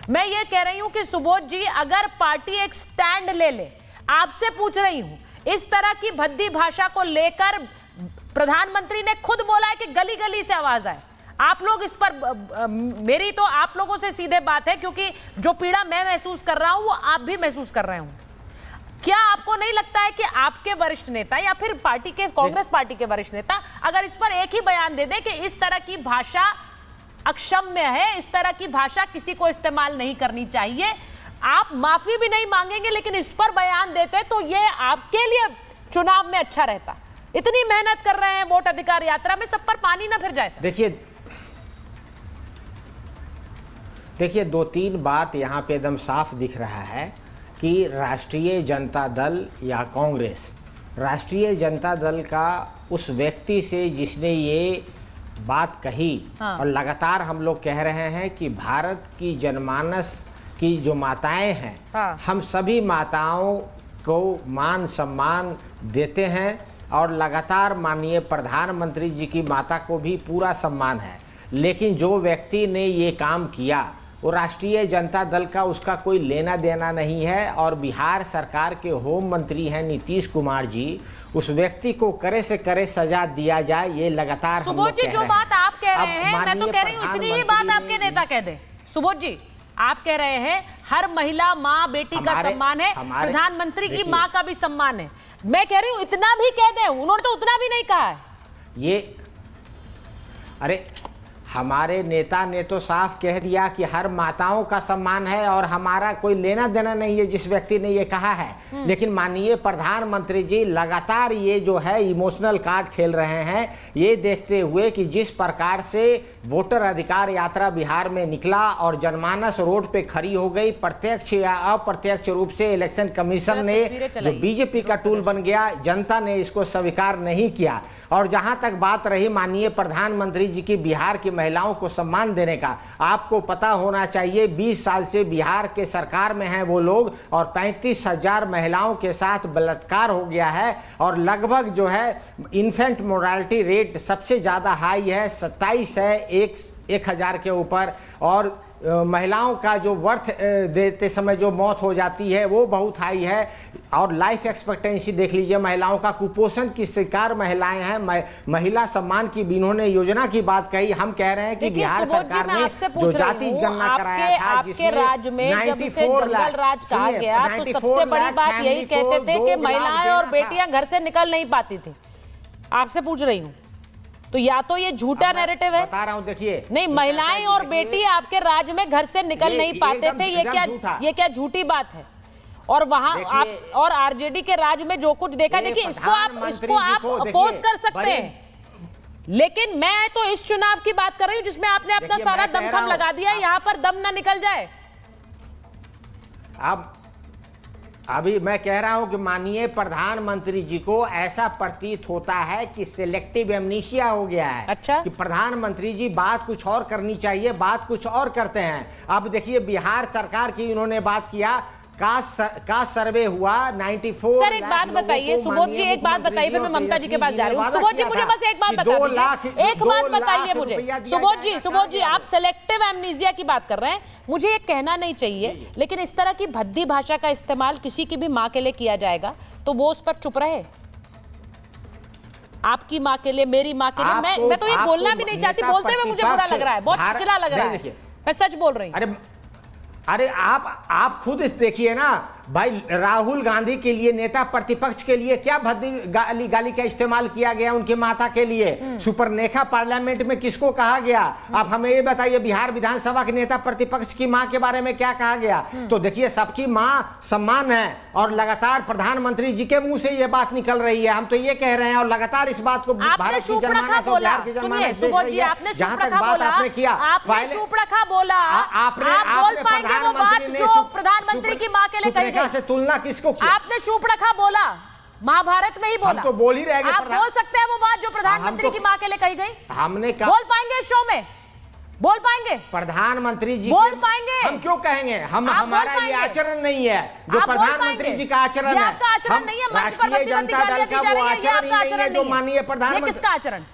मैं ये कह रही हूं कि सुबोध जी अगर पार्टी एक स्टैंड ले, आपसे पूछ रही हूं, इस तरह की भद्दी भाषा को लेकर प्रधानमंत्री ने खुद बोला है कि गली गली से आवाज आए। आप लोग इस पर, मेरी तो आप लोगों से सीधे बात है, क्योंकि जो पीड़ा मैं महसूस कर रहा हूं वो आप भी महसूस कर रहे हों। क्या आपको नहीं लगता है कि आपके वरिष्ठ नेता या फिर पार्टी के, कांग्रेस पार्टी के वरिष्ठ नेता अगर इस पर एक ही बयान दे दे कि इस तरह की भाषा अक्षम्य है, इस तरह की भाषा किसी को इस्तेमाल नहीं करनी चाहिए, आप माफी भी नहीं मांगेंगे लेकिन इस पर बयान देते तो ये आपके लिए चुनाव में अच्छा रहता। इतनी मेहनत कर रहे हैं वोट अधिकार यात्रा में, सब पर पानी ना फिर जाए। देखिए 2-3 बात यहाँ पे एकदम साफ दिख रहा है कि राष्ट्रीय जनता दल या कांग्रेस, राष्ट्रीय जनता दल का उस व्यक्ति से जिसने ये बात कही, और लगातार हम लोग कह रहे हैं कि भारत की जनमानस की जो माताएं हैं, हम सभी माताओं को मान सम्मान देते हैं और लगातार माननीय प्रधानमंत्री जी की माता को भी पूरा सम्मान है। लेकिन जो व्यक्ति ने ये काम किया वो राष्ट्रीय जनता दल का उसका कोई लेना देना नहीं है और बिहार सरकार के होम मंत्री हैं नीतीश कुमार जी, उस व्यक्ति को करे से करे सजा दिया जाए, ये लगातार हम लोग कह रहे हैं। जो बात आप कह रहे हैं, मैं तो कह रही हूँ इतनी ही बात आपके नेता कह दें। सुबोध जी, आप कह रहे हैं हर महिला माँ बेटी का सम्मान है, प्रधानमंत्री की माँ का भी सम्मान है, मैं कह रही हूँ इतना भी कह दें। उन्होंने तो उतना भी नहीं कहा है। ये अरे हमारे नेता ने तो साफ कह दिया कि हर माताओं का सम्मान है और हमारा कोई लेना देना नहीं है जिस व्यक्ति ने ये कहा है। लेकिन माननीय प्रधानमंत्री जी लगातार ये जो है इमोशनल कार्ड खेल रहे हैं, ये देखते हुए कि जिस प्रकार से वोटर अधिकार यात्रा बिहार में निकला और जनमानस रोड पे खड़ी हो गई, प्रत्यक्ष या अप्रत्यक्ष रूप से इलेक्शन कमीशन ने जो बीजेपी का टूल बन गया, जनता ने इसको स्वीकार नहीं किया। और जहां तक बात रही माननीय प्रधानमंत्री जी की बिहार की महिलाओं को सम्मान देने का, आपको पता होना चाहिए 20 साल से बिहार के सरकार में हैं वो लोग और 35,000 महिलाओं के साथ बलात्कार हो गया है और लगभग जो है इन्फेंट मोर्टालिटी रेट सबसे ज़्यादा हाई है, 27 है 1,000 के ऊपर, और महिलाओं का जो बर्थ देते समय जो मौत हो जाती है वो बहुत हाई है। और लाइफ एक्सपेक्टेंसी देख लीजिए, महिलाओं का कुपोषण की शिकार महिलाएं हैं। महिला सम्मान की इन्होंने योजना की बात कही। हम कह रहे हैं कि बिहार सरकार ने जो जाति गणना कराया था, आपके राज्य में जब इसे जंगल राज कहा गया तो सबसे बड़ी बात यही कहते थे कि महिलाएं और बेटियां घर से निकल नहीं पाती थी। आपसे पूछ रही हूँ, तो या तो ये झूठा नैरेटिव है, बता रहा हूं, देखिए नहीं महिलाएं और बेटी आपके राज्य में घर से निकल नहीं पाते थे, ये क्या झूठी बात है? और वहां आप और आरजेडी के राज में जो कुछ देखा, देखिए इसको आप अपोज कर सकते हैं, लेकिन मैं तो इस चुनाव की बात कर रही हूं जिसमें आपने अपना सारा दमखम लगा दिया, यहां पर दम ना निकल जाए। अब अभी मैं कह रहा हूं कि माननीय प्रधानमंत्री जी को ऐसा प्रतीत होता है कि सिलेक्टिव एमनीशिया हो गया है। अच्छा, कि प्रधानमंत्री जी बात कुछ और करनी चाहिए, बात कुछ और करते हैं। अब देखिए बिहार सरकार की उन्होंने बात किया, का सर्वे हुआ 94। सर एक बात बताइए सुबोध जी, एक बात बताइए, फिर मैं ममता जी के पास जा रही हूँ। सुबोध जी मुझे बस एक बात बता दीजिए, एक बात बताइए मुझे। सुबोध जी आप सेलेक्टिव एमनीजिया की बात कर रहे हैं, मुझे ये कहना नहीं चाहिए, लेकिन इस तरह की भद्दी भाषा का इस्तेमाल किसी की भी माँ के लिए किया जाएगा तो वो उस पर चुप रहे। आपकी माँ के लिए, मेरी माँ के लिए, मैं तो ये बोलना भी नहीं चाहती, बोलते हुए मुझे बुरा लग रहा है, बहुत चिचला लग रहा है, मैं सच बोल रही हूँ। अरे आप खुद देखिए ना भाई, राहुल गांधी के लिए, नेता प्रतिपक्ष के लिए क्या भद्दी गाली का इस्तेमाल किया गया उनकी माता के लिए। सुपरनेखा पार्लियामेंट में किसको कहा गया? आप हमें ये बताइए, बिहार विधानसभा के नेता प्रतिपक्ष की मां के बारे में क्या कहा गया? तो देखिए सबकी मां सम्मान है और लगातार प्रधानमंत्री जी के मुंह से ये बात निकल रही है। हम तो ये कह रहे हैं और लगातार इस बात को भारत की जनमानस और बिहार की जनमानस देख रही है। जहां तक बात आपने किया, आपने बोल पाएंगे वो बात जो प्रधानमंत्री की मां के लिए कही से तुलना किसको किया? आपने शूर्पणखा बोला, महाभारत में ही बोला, हम तो बोल ही रहे हैं। आप बोल सकते हैं वो बात जो प्रधानमंत्री की मां के लिए कही गई? हमने कहा बोल पाएंगे इस शो में? बोल पाएंगे? प्रधानमंत्री जी बोल पाएंगे? हम क्यों कहेंगे? हमारा ये आचरण नहीं है जो प्रधानमंत्री जी का आचरण है। आपका आचरण नहीं है, मंच पर राष्ट्रीय जनता दल का वो आचरण ही नहीं है जो माननीय प्रधानमंत्री। किसका आचरण?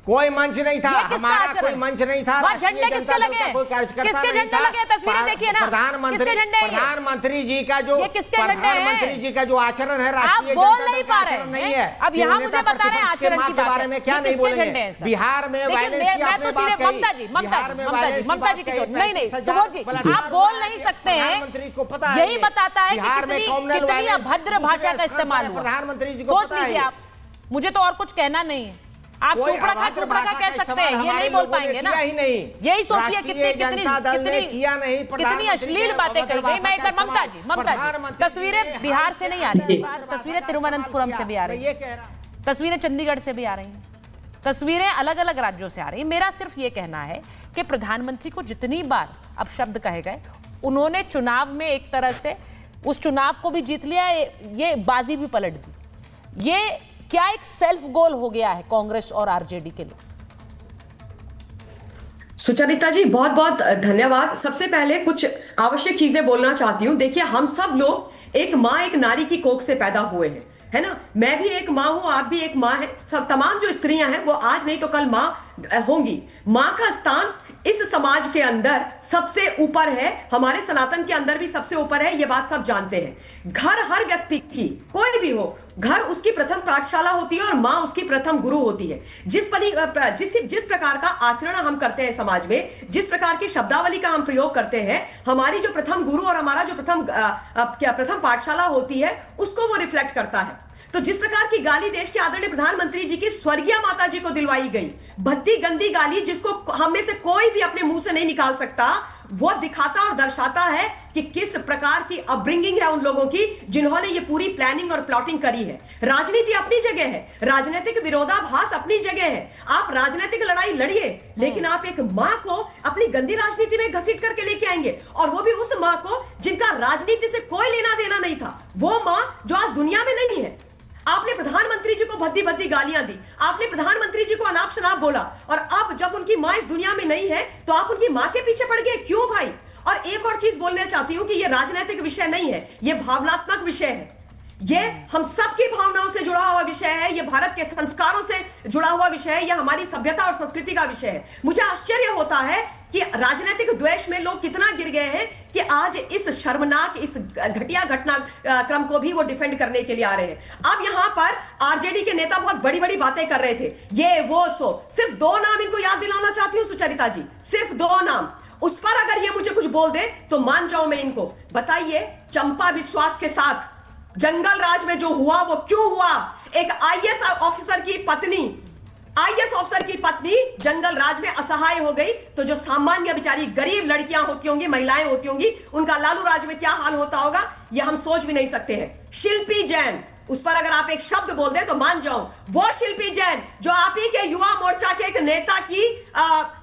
कोई मंच नहीं था, हमारा कोई मंच नहीं था। झंडे किसके लगे? किसके झंडे लगे? तस्वीरें देखिए ना, प्रधानमंत्री जी का जो प्रधानमंत्री जी का जो आचरण है, आप बोल नहीं पा रहे नहीं है। अब यहाँ मुझे बता रहे हैं आचरण के बारे में क्या नहीं बोलेंगे। बिहार में ममता जी की नहीं सुबोध जी आप बोल नहीं सकते हैं, यही बताता है कितनी अभद्र भाषा का इस्तेमाल हुआ। प्रधानमंत्री जी सोच लीजिए आप, मुझे तो और कुछ कहना नहीं है। आप चुपड़ा कह सकते हैं, ये नहीं बोल पाएंगे ना। यही सोचिए कितनी अश्लील बातें कही गई। मैं एक बार ममता जी तस्वीरें बिहार से नहीं आ रही, तस्वीरें तिरुवनंतपुरम से भी आ रही हैं, तस्वीरें चंडीगढ़ से भी आ रही हैं, तस्वीरें अलग अलग राज्यों से आ रही हैं। मेरा सिर्फ ये कहना है कि प्रधानमंत्री को जितनी बार अब शब्द कहे गए, उन्होंने चुनाव में एक तरह से उस चुनाव को भी जीत लिया, ये बाजी भी पलट दी। ये क्या एक सेल्फ गोल हो गया है कांग्रेस और आरजेडी के लिए? सुचरिता जी बहुत बहुत धन्यवाद। सबसे पहले कुछ आवश्यक चीजें बोलना चाहती हूँ। देखिए हम सब लोग एक माँ एक नारी की कोख से पैदा हुए हैं, है ना। मैं भी एक माँ हूँ, आप भी एक माँ है, सब तमाम जो स्त्रियां हैं वो आज नहीं तो कल माँ होंगी। माँ का स्थान इस समाज के अंदर सबसे ऊपर है, हमारे सनातन के अंदर भी सबसे ऊपर है, ये बात सब जानते हैं। घर हर व्यक्ति की, कोई भी हो, घर उसकी प्रथम पाठशाला होती है और माँ उसकी प्रथम गुरु होती है। जिस प्रकार का आचरण हम करते हैं समाज में, जिस प्रकार की शब्दावली का हम प्रयोग करते हैं, हमारी जो प्रथम गुरु और हमारा जो प्रथम पाठशाला होती है उसको वो रिफ्लेक्ट करता है। तो जिस प्रकार की गाली देश के आदरणीय प्रधानमंत्री जी की स्वर्गीय माता जी को दिलवाई गई, भद्दी गंदी गाली जिसको हम में से कोई भी अपने मुंह से नहीं निकाल सकता, वो दिखाता और दर्शाता है कि किस प्रकार की अपब्रिंगिंग है उन लोगों की जिन्होंने ये पूरी प्लानिंग और प्लॉटिंग करी है। राजनीति अपनी जगह है, राजनीतिक विरोधाभास अपनी जगह है, आप राजनीतिक लड़ाई लड़िए, लेकिन आप एक मां को अपनी गंदी राजनीति में घसीट करके लेके आएंगे, और वो भी उस मां को जिनका राजनीति से कोई लेना देना नहीं था, वो मां जो आज दुनिया में नहीं है। आपने प्रधानमंत्री जी को भद्दी भद्दी गालियां दी, आपने प्रधानमंत्री जी को अनाप शनाप बोला, और अब जब उनकी मां इस दुनिया में नहीं है तो आप उनकी मां के पीछे पड़ गए। क्यों भाई? और एक और चीज बोलना चाहती हूं कि यह राजनीतिक विषय नहीं है, यह भावनात्मक विषय है। ये हम सबकी भावनाओं से जुड़ा हुआ विषय है, ये भारत के संस्कारों से जुड़ा हुआ विषय है, यह हमारी सभ्यता और संस्कृति का विषय है। मुझे आश्चर्य होता है कि राजनीतिक द्वेष में लोग कितना गिर गए हैं कि आज इस शर्मनाक, इस घटिया घटना क्रम को भी वो डिफेंड करने के लिए आ रहे हैं। अब यहां पर आरजेडी के नेता बहुत बड़ी बड़ी बातें कर रहे थे, ये वो सो। सिर्फ 2 नाम इनको याद दिलाना चाहती हूं सुचरिता जी, सिर्फ 2 नाम। उस पर अगर ये मुझे कुछ बोल दे तो मान जाऊं मैं इनको। बताइए, चंपा विश्वास के साथ जंगल राज में जो हुआ वो क्यों हुआ? एक आईएएस ऑफिसर की पत्नी आईएएस अफसर की पत्नी जंगल राज में असहाय हो गई, तो जो सामान्य बेचारी गरीब लड़कियां होती होंगी, महिलाएं होती होंगी, उनका लालू राज में क्या हाल होता होगा, यह हम सोच भी नहीं सकते हैं। शिल्पी जैन, उस पर अगर आप एक शब्द बोल दें तो मान जाऊं, वो शिल्पी जैन जो आप ही के युवा मोर्चा के एक नेता की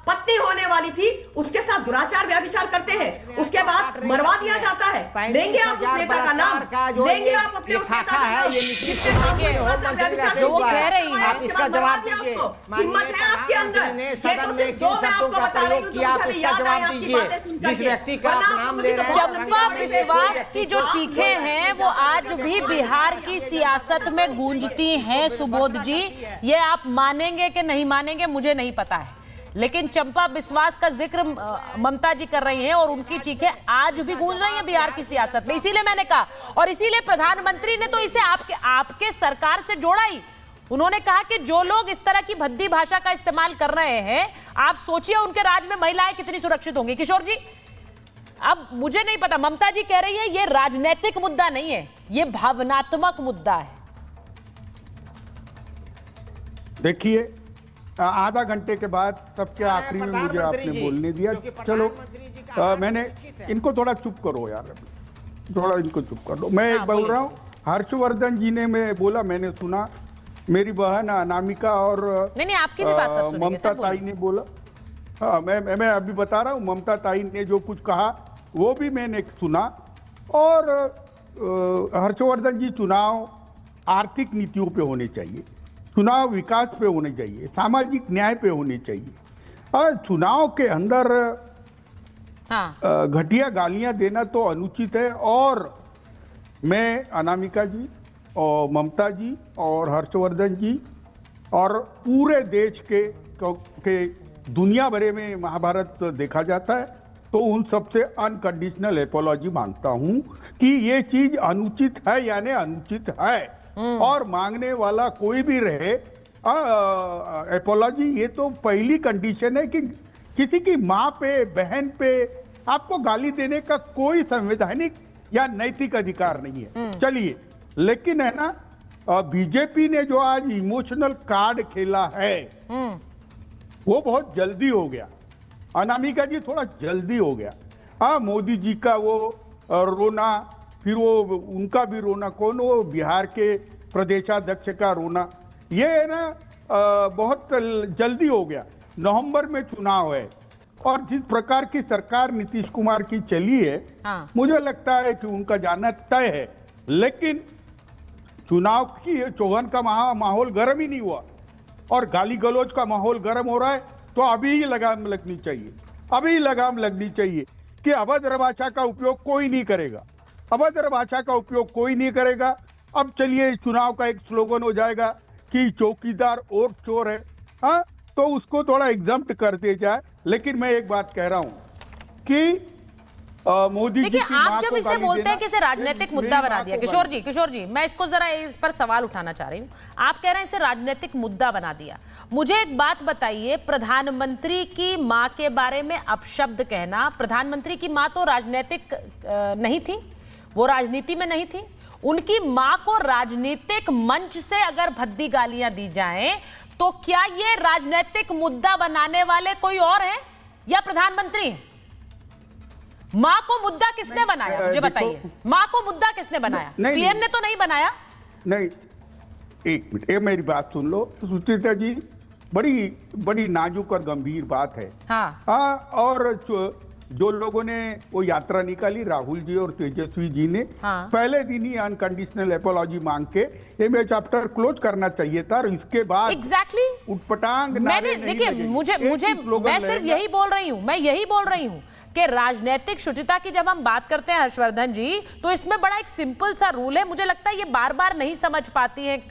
पत्नी होने वाली थी, उसके साथ दुराचार व्यभिचार करते हैं, उसके बाद मरवा दिया जाता है। लेंगे आप उस नेता का नाम, लेंगे आप अपने उस नेता का नाम जिसके साथ दुराचार व्यभिचार जो कह रही है, इसका जवाब दीजिए। हिम्मत है आपके अंदर, ये तो सिर्फ दो मैं आपको बता रही हूं जो मुझे याद आए आपकी बातें सुनकर के। चंपा बिस्वास की जो चीखें हैं वो आज भी बिहार की सियासत में गूंजती हैं सुबोध जी। ये आप मानेंगे कि नहीं मानेंगे मुझे नहीं पता है, लेकिन चंपा बिस्वास का जिक्र ममता जी कर रही हैं और उनकी चीखें आज भी गूंज रही हैं बिहार की सियासत में। इसीलिए मैंने कहा, और इसीलिए प्रधानमंत्री ने तो इसे आपके सरकार से जोड़ा ही। उन्होंने कहा कि जो लोग इस तरह की भद्दी भाषा का इस्तेमाल कर रहे हैं, आप सोचिए उनके राज में महिलाएं कितनी सुरक्षित होंगी। किशोर जी, अब मुझे नहीं पता, ममता जी कह रही है ये राजनीतिक मुद्दा नहीं है, ये भावनात्मक मुद्दा है। देखिए, आधा घंटे के बाद सबके आखिरी में मुझे आपने बोलने दिया। चलो मैंने इनको थोड़ा चुप करो यार, थोड़ा इनको चुप कर दो। मैं एक बोल रहा हूँ, हर्षवर्धन जी ने मैं बोला, मैंने सुना, मेरी बहन अनामिका और नहीं आपकी भी बात सब सुनेंगे, ममता ताई ने बोला। हाँ, मैं अभी बता रहा हूँ, ममता ताई ने जो कुछ कहा वो भी मैंने सुना। और हर्षवर्धन जी, चुनाव आर्थिक नीतियों पे होने चाहिए, चुनाव विकास पे होने चाहिए, सामाजिक न्याय पे होने चाहिए। और चुनाव के अंदर घटिया गालियां देना तो अनुचित है। और मैं अनामिका जी और ममता जी और हर्षवर्धन जी और पूरे देश के दुनिया भर में महाभारत देखा जाता है, तो उन सबसे अनकंडीशनल एपोलॉजी मांगता हूं कि ये चीज अनुचित है यानी अनुचित है। और मांगने वाला कोई भी रहे, एपोलॉजी ये तो पहली कंडीशन है कि किसी की माँ पे, बहन पे आपको गाली देने का कोई संवैधानिक या नैतिक अधिकार नहीं है। चलिए, लेकिन है ना, बीजेपी ने जो आज इमोशनल कार्ड खेला है वो बहुत जल्दी हो गया। अनामिका जी, थोड़ा जल्दी हो गया। हाँ, मोदी जी का वो रोना, फिर वो उनका भी रोना, कौन वो बिहार के प्रदेशाध्यक्ष का रोना, ये है ना बहुत जल्दी हो गया। नवंबर में चुनाव है और जिस प्रकार की सरकार नीतीश कुमार की चली है, मुझे लगता है कि उनका जाना तय है। लेकिन चुनाव की चौहान का माहौल गर्म ही नहीं हुआ और गाली गलौज का माहौल गर्म हो रहा है, तो अभी ही लगाम लगनी चाहिए, अभी लगाम लगनी चाहिए कि अभद्र भाषा का उपयोग कोई नहीं करेगा, अभद्र भाषा का उपयोग कोई नहीं करेगा। अब चलिए, चुनाव का एक स्लोगन हो जाएगा कि चौकीदार और चोर है, हाँ, तो उसको थोड़ा एग्जम्प्ट कर दिया जाए। लेकिन मैं एक बात कह रहा हूं कि मोदी जी, आप जब इसे बोलते हैं कि इसे राजनीतिक मुद्दा बना दिया, किशोर जी, मैं इसको जरा इस पर सवाल उठाना चाह रही हूँ। आप कह रहे हैं इसे राजनीतिक मुद्दा बना दिया। मुझे एक बात बताइए, प्रधानमंत्री की मां के बारे में अपशब्द कहना, प्रधानमंत्री की मां तो राजनीतिक नहीं थी, वो राजनीति में नहीं थी, उनकी मां को राजनीतिक मंच से अगर भद्दी गालियां दी जाएं तो क्या ये राजनीतिक मुद्दा बनाने वाले कोई और हैं या प्रधानमंत्री हैं? मां को मुद्दा किसने बनाया, मुझे बताइए। मां को मुद्दा किसने बनाया? पीएम ने तो नहीं बनाया। नहीं, एक मिनट, ये मेरी बात सुन लो सुचिता जी, बड़ी नाजुक और गंभीर बात है। हाँ, और जो लोगों ने वो यात्रा निकाली, राहुल जी और तेजस्वी जी ने, पहले दिन ही अनकंडीशनल एपोलॉजी मांग के ये चैप्टर क्लोज करना चाहिए था। और इसके बाद एग्जैक्टली उटपटांग मैंने, देखिए, मुझे मैं सिर्फ यही बोल रही हूँ, मैं यही बोल रही हूँ कि राजनीतिक शुचिता की जब हम बात करते हैं हर्षवर्धन जी, तो इसमें बड़ा एक सिंपल सा रूल है। मुझे लगता है ये बार बार नहीं समझ पाती है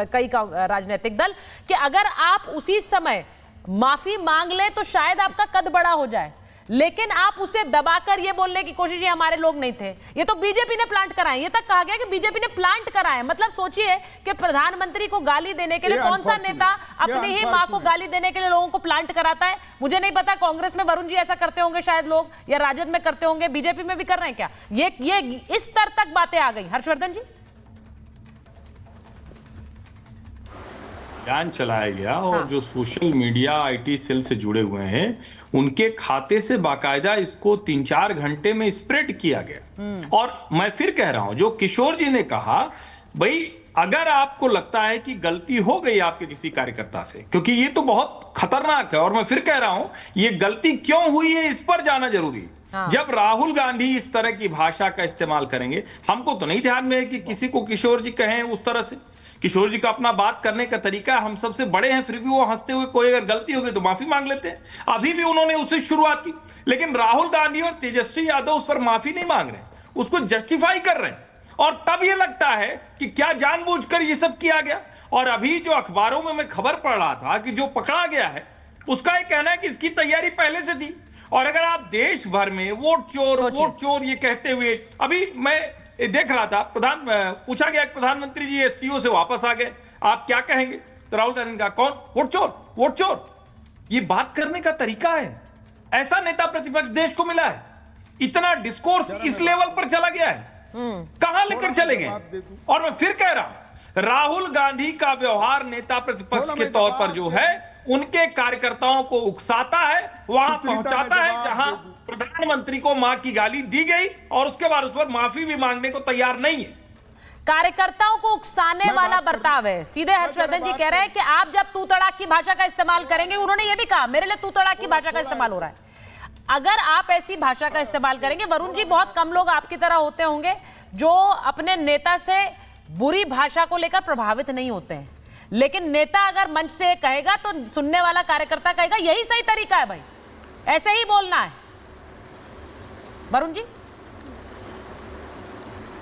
कई राजनीतिक दल कि अगर आप उसी समय माफी मांग लें तो शायद आपका कद बड़ा हो जाए, लेकिन आप उसे दबाकर ये बोलने की कोशिश, ये हमारे लोग नहीं थे, ये तो बीजेपी ने प्लांट कराए। ये तक कहा गया कि बीजेपी ने प्लांट कराए। मतलब सोचिए कि प्रधानमंत्री को गाली देने के लिए कौन सा नेता अपनी ही मां को गाली देने के लिए लोगों को प्लांट कराता है। मुझे नहीं पता, कांग्रेस में वरुण जी ऐसा करते होंगे शायद लोग, या राजद में करते होंगे, बीजेपी में भी कर रहे हैं क्या? ये इस स्तर तक बातें आ गई। हर्षवर्धन जी, अभियान चलाया गया और जो सोशल मीडिया आईटी सेल से जुड़े हुए हैं उनके खाते से बाकायदा इसको 3-4 घंटे में स्प्रेड किया गया। और मैं फिर कह रहा हूं, जो किशोर जी ने कहा, भाई अगर आपको लगता है कि गलती हो गई आपके किसी कार्यकर्ता से, क्योंकि ये तो बहुत खतरनाक है, और मैं फिर कह रहा हूं ये गलती क्यों हुई है इस पर जाना जरूरी है। जब राहुल गांधी इस तरह की भाषा का इस्तेमाल करेंगे, हमको तो नहीं ध्यान में है कि किसी को किशोर जी कहें उस तरह से। किशोर जी का अपना बात करने का तरीका, हम सबसे बड़े हैं, फिर भी वो हंसते हुए कोई अगर गलती हो गई तो माफी मांग लेते हैं। अभी भी उन्होंने उससे शुरुआत की, लेकिन राहुल गांधी और तेजस्वी यादव उस पर माफी नहीं मांग रहे, उसको जस्टिफाई कर रहे हैं। और तब ये लगता है कि क्या जानबूझकर ये सब किया गया। और अभी जो अखबारों में मैं खबर पढ़ रहा था कि जो पकड़ा गया है उसका एक कहना है कि इसकी तैयारी पहले से थी। और अगर आप देश भर में वोट चोर ये कहते हुए, अभी मैं देख रहा था, पूछा गया प्रधानमंत्री जी एससीओ से वापस आ गए, आप क्या कहेंगे? तो राहुल गांधी का कौन वोट चोर, ये बात करने का तरीका है। ऐसा नेता प्रतिपक्ष देश को मिला है? इतना डिस्कोर्स इस लेवल पर चला गया है, कहां लेकर चले गए? और मैं फिर कह रहा हूं, राहुल गांधी का व्यवहार नेता प्रतिपक्ष के तौर पर जो है उनके कार्यकर्ताओं को उकसाता है, वहां पहुंचाता है जहां प्रधानमंत्री को मां की गाली दी गई और उसके बाद उस पर माफी भी मांगने को तैयार नहीं है। कार्यकर्ताओं को उकसाने वाला बर्ताव है। सीधे हर्षवर्धन जी कह रहे हैं कि आप जब तू तड़ाक की भाषा का इस्तेमाल करेंगे, उन्होंने ये भी कहा मेरे लिए तू तड़ाक की भाषा का इस्तेमाल हो रहा है। अगर आप ऐसी भाषा का इस्तेमाल करेंगे, वरुण जी, बहुत कम लोग आपकी तरह होते होंगे जो अपने नेता से बुरी भाषा को लेकर प्रभावित नहीं होते हैं, लेकिन नेता अगर मंच से कहेगा तो सुनने वाला कार्यकर्ता कहेगा यही सही तरीका है भाई, ऐसे ही बोलना है। वरुण जी।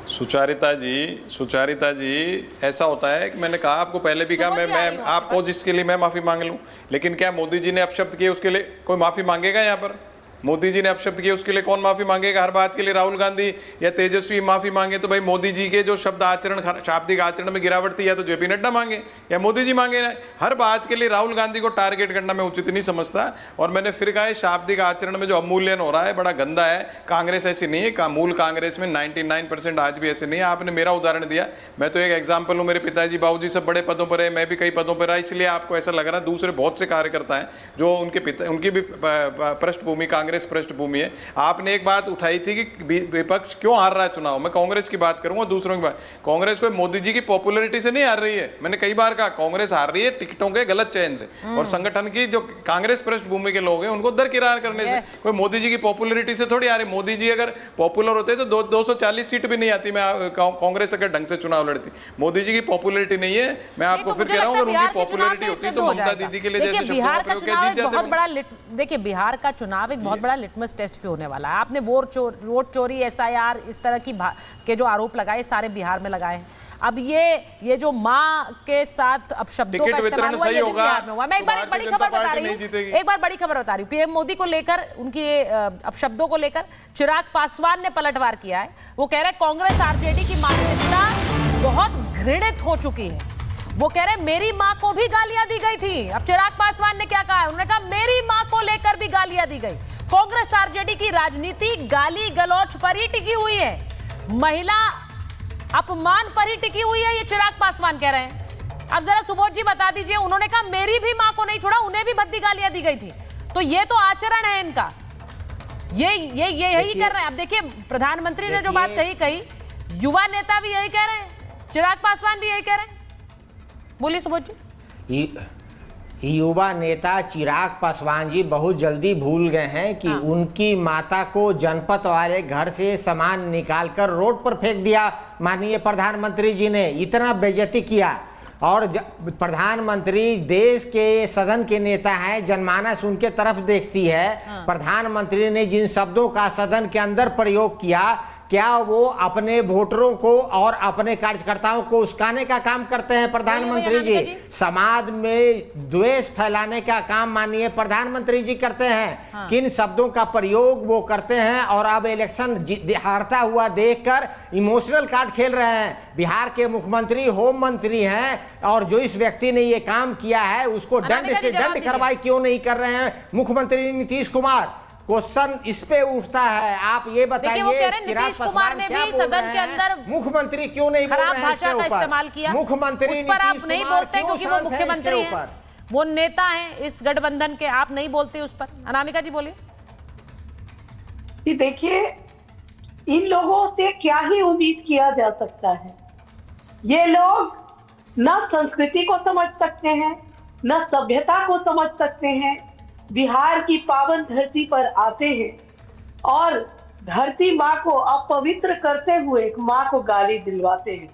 सुचारिता जी, ऐसा होता है कि मैंने कहा आपको पहले भी कहा, मैं आपको जिसके लिए मैं माफी मांग लूं, लेकिन क्या मोदी जी ने अपशब्द किए उसके लिए कोई माफी मांगेगा? यहाँ पर मोदी जी ने अपशब्द किए उसके लिए कौन माफी मांगेगा? हर बात के लिए राहुल गांधी या तेजस्वी माफी मांगे तो भाई मोदी जी के जो शब्द आचरण, शाब्दिक आचरण में गिरावट थी, या तो जेपी नड्डा मांगे या मोदी जी मांगे ना। हर बात के लिए राहुल गांधी को टारगेट करना मैं उचित नहीं समझता। और मैंने फिर कहा है, शाब्दिक आचरण में जो अवमूल्यन हो रहा है बड़ा गंदा है। कांग्रेस ऐसी नहीं है, मूल कांग्रेस में 99% आज भी ऐसे नहीं है। आपने मेरा उदाहरण दिया, मैं तो एक एग्जाम्पल हूँ, मेरे पिताजी बाबूजी सब बड़े पदों पर है, मैं भी कई पदों पर रहा, इसलिए आपको ऐसा लग रहा है। दूसरे बहुत से कार्यकर्ता हैं जो उनकी भी पृष्ठभूमि कांग्रेस पृष्ठभूमि है। आपने एक बात उठाई थी कि विपक्ष क्यों हार रहा है चुनाव। मैं कांग्रेस की बात करूंगा, दूसरों की बात। कांग्रेस को मोदी जी की पॉपुलैरिटी से नहीं हार रही है। मैंने कई बार कहा कांग्रेस हार रही है टिकटों के गलत चयन से, और संगठन की जो कांग्रेस पृष्ठभूमि के लोग हैं उनको दरकिरार करने से। कोई मोदी जी की पॉपुलैरिटी से थोड़ी आ रही। मोदी जी अगर पॉपुलर होते तो 240 सीट भी नहीं आती। मैं कांग्रेस अगर ढंग से चुनाव लड़ती। मोदी जी की पॉपुलैरिटी नहीं है, मैं आपको फिर कह रहा हूँ, अगर उनकी पॉपुलैरिटी होती तो ममता दीदी के लिए जैसे बिहार का चुनाव एक बहुत बड़ा देखिए बिहार का चुनाव एक बहुत बड़ा लिटमस टेस्ट भी होने वाला है। आपने वोट चोरी, एसआईआर, इस तरह के जो आरोप लगाए सारे बिहार में लगाए हैं। अब ये जो मां के साथ अपशब्दों का इस्तेमाल हुआ, ये भी बिहार में हुआ। मैं एक बार बड़ी खबर बता रही हूँ, पीएम मोदी को लेकर, उनके अपशब्दों को लेकर चिराग पासवान ने पलटवार किया है। वो कह रहे हैं कांग्रेस आरजेडी की मानसिकता बहुत घृणित हो चुकी है। वो कह रहे हैं मेरी मां को भी गालियां दी गई थी। अब चिराग पासवान ने क्या कहा है? उन्होंने कहा मेरी मां को लेकर भी गालियां दी गई। कांग्रेस आरजेडी की राजनीति गाली गलौच पर ही टिकी हुई है, महिला अपमान पर ही टिकी हुई है, ये चिराग पासवान कह रहे हैं। अब जरा सुबोध जी बता दीजिए, उन्होंने कहा मेरी भी मां को नहीं छोड़ा, उन्हें भी भद्दी गालियां दी गई थी। तो ये तो आचरण है इनका, ये यही कर रहे हैं। अब देखिए प्रधानमंत्री ने जो बात कही, युवा नेता भी यही कह रहे हैं, चिराग पासवान भी यही कह रहे हैं। बोलिए सुबोध जी। युवा नेता चिराग पासवान जी बहुत जल्दी भूल गए हैं कि उनकी माता को जनपद वाले घर से सामान निकालकर रोड पर फेंक दिया माननीय प्रधानमंत्री जी ने, इतना बेइज्जती किया। और प्रधानमंत्री देश के सदन के नेता हैं, जनमानस उनके तरफ देखती है। प्रधानमंत्री ने जिन शब्दों का सदन के अंदर प्रयोग किया, क्या वो अपने वोटरों को और अपने कार्यकर्ताओं को उस्काने का काम करते हैं प्रधानमंत्री जी? समाज में द्वेष फैलाने का काम माननीय प्रधानमंत्री जी करते हैं। किन शब्दों का प्रयोग वो करते हैं, और अब इलेक्शन हारता हुआ देखकर इमोशनल कार्ड खेल रहे हैं। बिहार के मुख्यमंत्री होम मंत्री हैं, और जो इस व्यक्ति ने ये काम किया है उसको दंड से दंड कार्रवाई क्यों नहीं कर रहे हैं मुख्यमंत्री नीतीश कुमार? क्वेश्चन इस पे उठता है। आप ये बताइए, वो कह रहे हैं नीतीश कुमार ने भी सदन के अंदर मुख्यमंत्री क्यों नहीं बोल रहे खराब हैं भाषा का इस्तेमाल किया? मुख्यमंत्री उस पर आप नहीं बोलते क्योंकि वो मुख्यमंत्री हैं, वो नेता हैं इस गठबंधन के, आप नहीं बोलते उस पर। अनामिका जी बोलिए। देखिए, इन लोगों से क्या ही उम्मीद किया जा सकता है। ये लोग न संस्कृति को समझ सकते हैं, न सभ्यता को समझ सकते हैं। बिहार की पावन धरती पर आते हैं और धरती माँ को अपवित्र करते हुए एक माँ को गाली दिलवाते हैं।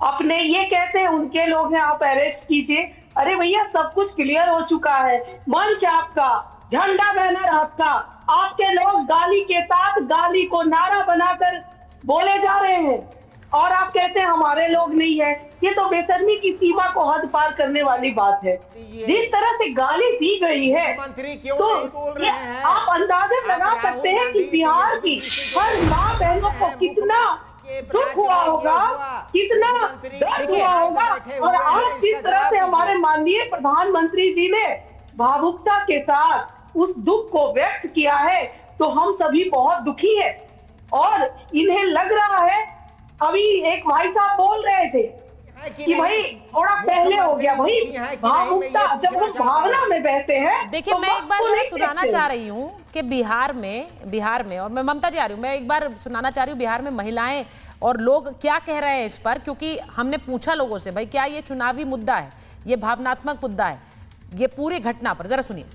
अपने ये कहते हैं उनके लोग हैं, आप अरेस्ट कीजिए। अरे भैया, सब कुछ क्लियर हो चुका है। मंच आपका, झंडा बैनर आपका, आपके लोग गाली के साथ गाली को नारा बनाकर बोले जा रहे हैं और आप कहते हैं हमारे लोग नहीं है। ये तो बेशर्मी की सीमा को हद पार करने वाली बात है। जिस तरह से गाली दी गई है तो ये आप अंदाजा लगा सकते हैं कि बिहार की हर माँ बहनों को कितना दुख हुआ होगा, कितना दर्द हुआ होगा। और आज जिस तरह से हमारे माननीय प्रधानमंत्री जी ने भावुकता के साथ उस दुख को व्यक्त किया है, तो हम सभी बहुत दुखी हैं। और इन्हें लग रहा है, अभी एक भाई साहब बोल रहे थे कि भाई थोड़ा पहले हो गया। भाई भावुकता, जब हम भावना में बहते हैं। देखिए, मैं एक बार सुनाना चाह रही हूँ कि बिहार में और मैं ममता जी आ रही हूँ, मैं एक बार सुनाना चाह रही हूँ बिहार में महिलाएं और लोग क्या कह रहे हैं इस पर, क्योंकि हमने पूछा लोगों से भाई क्या ये चुनावी मुद्दा है, ये भावनात्मक मुद्दा है, ये पूरी घटना पर जरा सुनिए।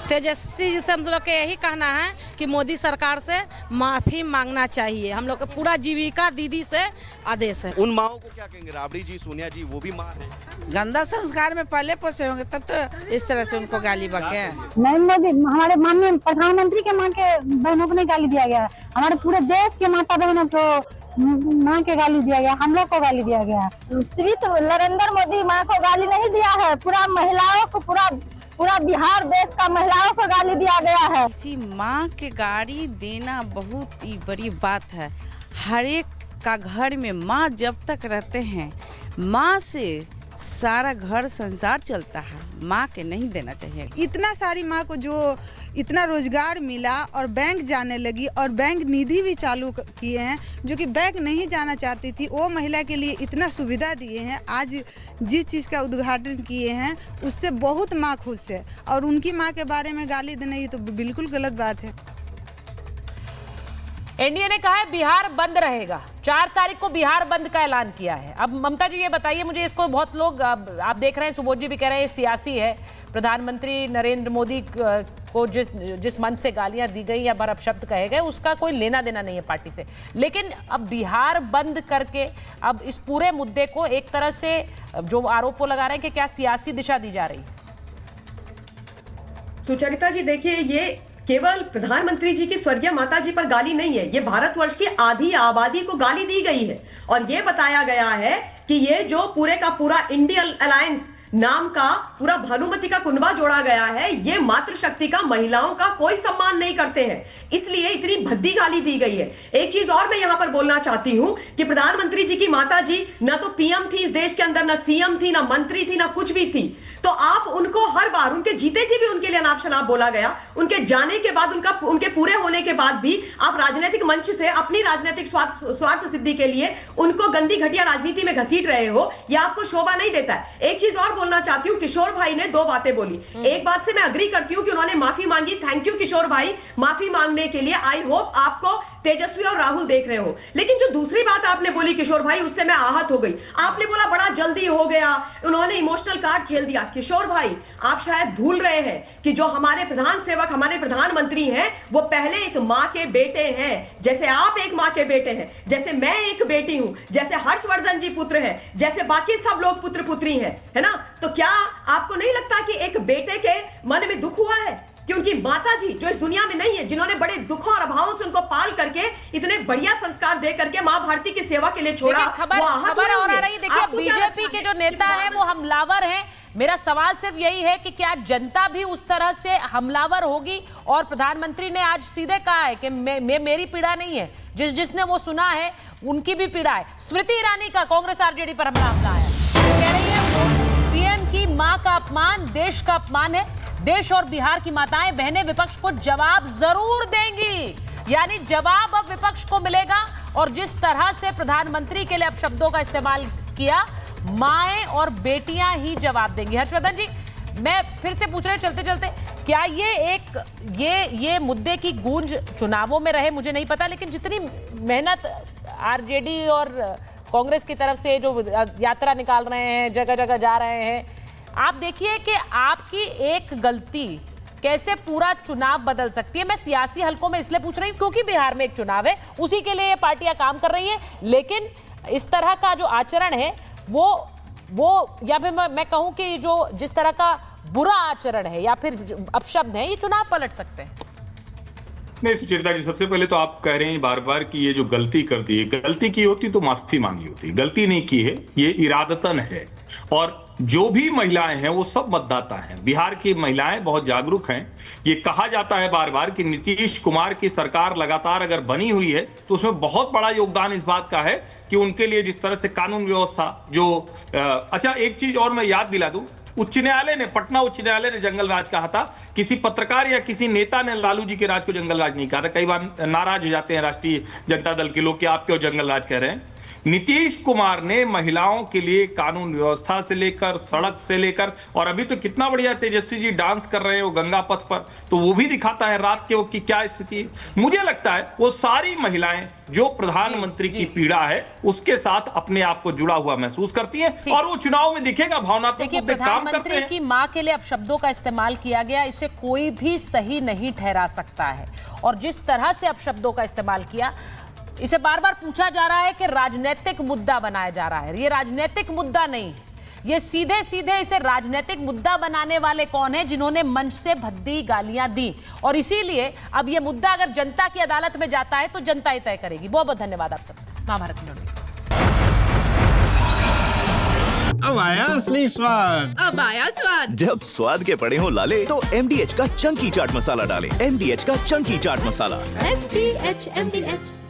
तेजस्वी जी से हम लोग का यही कहना है कि मोदी सरकार से माफी मांगना चाहिए। हम लोग का पूरा जीविका दीदी से आदेश है। उन माओं को क्या कहेंगे? राबड़ी जी, सोनिया जी, वो भी माँ है। गंदा संस्कार में पहले पोसे होंगे तब तो इस तरह से उनको गाली बके। नहीं, मोदी हमारे माननीय प्रधानमंत्री के माँ के बहनों को नहीं गाली दिया गया, हमारे पूरे देश के माता बहनों को माँ के गाली दिया गया, हम लोग को गाली दिया गया। सिर्फ नरेंद्र मोदी माँ को गाली नहीं दिया है, पूरा महिलाओं को, पूरा बिहार देश का महिलाओं को गाली दिया गया है। किसी माँ के गाली देना बहुत ही बड़ी बात है। हर एक का घर में माँ जब तक रहते हैं, माँ से सारा घर संसार चलता है, माँ के नहीं देना चाहिए। इतना सारी माँ को जो इतना रोजगार मिला और बैंक जाने लगी और बैंक निधि भी चालू किए हैं, जो कि बैंक नहीं जाना चाहती थी, वो महिला के लिए इतना सुविधा दिए हैं। आज जिस चीज़ का उद्घाटन किए हैं उससे बहुत माँ खुश है, और उनकी माँ के बारे में गाली देना ये तो बिल्कुल गलत बात है। एनडीए ने कहा है बिहार बंद रहेगा, 4 तारीख को बिहार बंद का ऐलान किया है। अब ममता जी ये बताइए मुझे, इसको बहुत लोग आप देख रहे हैं, सुबोध जी भी कह रहे हैं सियासी है, प्रधानमंत्री नरेंद्र मोदी को जिस मन से गालियां दी गई या बरअपशब्द कहे गए उसका कोई लेना देना नहीं है पार्टी से, लेकिन अब बिहार बंद करके अब इस पूरे मुद्दे को एक तरह से जो आरोप लगा रहे हैं कि क्या सियासी दिशा दी जा रही है। सुचरिता जी, देखिए, ये केवल प्रधानमंत्री जी की स्वर्गीय माता जी पर गाली नहीं है, ये भारतवर्ष की आधी आबादी को गाली दी गई है। और ये बताया गया है कि ये जो पूरे का पूरा इंडियन अलायंस नाम का पूरा भानुमति का कुनबा जोड़ा गया है, ये मातृशक्ति का, महिलाओं का कोई सम्मान नहीं करते हैं, इसलिए इतनी भद्दी गाली दी गई है। एक चीज और मैं यहां पर बोलना चाहती हूं कि प्रधानमंत्री जी की माता जी न तो पीएम थी इस देश के अंदर, न सीएम थी, न मंत्री थी, न कुछ भी थी। तो आप उनको हर बार, उनके जीते जी भी उनके लिए अनाप शनाप बोला गया, उनके जाने के बाद, उनके पूरे होने के बाद भी आप राजनीतिक मंच से अपनी राजनीतिक स्वार्थ सिद्धि के लिए उनको गंदी घटिया राजनीति में घसीट रहे हो, यह आपको शोभा नहीं देता है। एक चीज और बोलना चाहती हूं, किशोर भाई ने 2 बातें बोली। एक बात से मैं अग्री करती हूं कि उन्होंने माफी मांगी, थैंक यू किशोर भाई माफी मांगने के लिए। आई होप आपको तेजस्वी और राहुल देख रहे हो। लेकिन जो दूसरी बात आपने बोली किशोर भाई, उससे मैं आहत हो गई। आपने बोला बड़ा जल्दी हो गया, उन्होंने इमोशनल कार्ड खेल दिया। किशोर भाई, आप शायद भूल रहे हैं कि जो हमारे प्रधान सेवक, हमारे प्रधानमंत्री हैं, वो पहले एक मां के बेटे हैं। जैसे आप एक मां के बेटे हैं, जैसे मैं एक बेटी हूं, जैसे हर्षवर्धन जी पुत्र है, जैसे बाकी सब लोग पुत्र पुत्री हैं, है ना। तो क्या आपको नहीं लगता कि एक बेटे के मन में दुख हुआ है? क्योंकि माता जी जो इस दुनिया में नहीं है, जिन्होंने बड़े दुखों और अभावों से उनको पाल करके इतने बढ़िया संस्कार दे करके मां भारती की सेवा के लिए छोड़ा, खबर और आ रही। देखिए, बीजेपी के जो नेता हैं वो हमलावर हैं। मेरा सवाल सिर्फ यही है कि क्या जनता भी उस तरह से हमलावर होगी? और प्रधानमंत्री ने आज सीधे कहा है कि मेरी पीड़ा नहीं है, जिसने वो सुना है उनकी भी पीड़ा है। स्मृति ईरानी का कांग्रेस आरजेडी पर हमला है, कह रही है वो पीएम की मां का अपमान देश का अपमान है, देश और बिहार की माताएं बहनें विपक्ष को जवाब जरूर देंगी, यानी जवाब अब विपक्ष को मिलेगा। और जिस तरह से प्रधानमंत्री के लिए अब शब्दों का इस्तेमाल किया, माएं और बेटियां ही जवाब देंगी। हर्षवर्धन जी, मैं फिर से पूछ रहे चलते चलते, क्या ये मुद्दे की गूंज चुनावों में रहे मुझे नहीं पता, लेकिन जितनी मेहनत आरजेडी और कांग्रेस की तरफ से जो यात्रा निकाल रहे हैं, जगह जगह जा रहे हैं, आप देखिए कि आपकी एक गलती कैसे पूरा चुनाव बदल सकती है। मैं सियासी हलकों में इसलिए पूछ रही हूं क्योंकि बिहार में एक चुनाव है, उसी के लिए ये पार्टियां काम कर रही हैं। लेकिन इस तरह का जो आचरण है वो या फिर मैं कहूं कि जो जिस तरह का बुरा आचरण है या फिर अपशब्द है, ये चुनाव पलट सकते हैं। नहीं सुचेता जी, सबसे पहले तो आप कह रहे हैं बार बार कि ये जो गलती कर दी है, गलती की होती तो माफी मांगी होती, गलती नहीं की है, ये इरादतन है। और जो भी महिलाएं हैं वो सब मतदाता हैं, बिहार की महिलाएं बहुत जागरूक हैं। ये कहा जाता है बार बार कि नीतीश कुमार की सरकार लगातार अगर बनी हुई है तो उसमें बहुत बड़ा योगदान इस बात का है कि उनके लिए जिस तरह से कानून व्यवस्था जो अच्छा, एक चीज और मैं याद दिला दूं, उच्च न्यायालय ने, पटना उच्च न्यायालय ने जंगल राज कहा था। किसी पत्रकार या किसी नेता ने लालू जी के राज को जंगल राज नहीं कहा था। कई बार नाराज हो जाते हैं राष्ट्रीय जनता दल के लोग कि आप क्यों जंगल राज कह रहे हैं। नीतीश कुमार ने महिलाओं के लिए कानून व्यवस्था से लेकर सड़क से लेकर, और अभी तो कितना बढ़िया तेजस्वी जी डांस कर रहे हो गंगा पथ पर, तो वो भी दिखाता है रात के वक्त की क्या स्थिति है। मुझे लगता है वो सारी महिलाएं जो प्रधानमंत्री की पीड़ा है उसके साथ अपने आप को जुड़ा हुआ महसूस करती हैं, और वो चुनाव में दिखेगा भावनात्मक काम करते हैं। प्रधानमंत्री की मां के लिए अपशब्दों का इस्तेमाल किया गया, इसे कोई भी सही नहीं ठहरा सकता है। और जिस तरह से अपशब्दों का इस्तेमाल किया, इसे बार बार पूछा जा रहा है कि राजनीतिक मुद्दा बनाया जा रहा है। ये राजनीतिक मुद्दा नहीं है, ये सीधे सीधे इसे राजनीतिक मुद्दा बनाने वाले कौन है, जिन्होंने मंच से भद्दी गालियां दी। और इसीलिए अब ये मुद्दा अगर जनता की अदालत में जाता है तो जनता ही तय करेगी। बहुत बहुत धन्यवाद आप सबका। महाभारत में अब आया असली स्वाद, अब आया स्वाद। जब स्वाद के पड़े हो लाले तो MDH का चंकी चाट मसाला डालें। MDH का चंकी चाट मसाला। MDH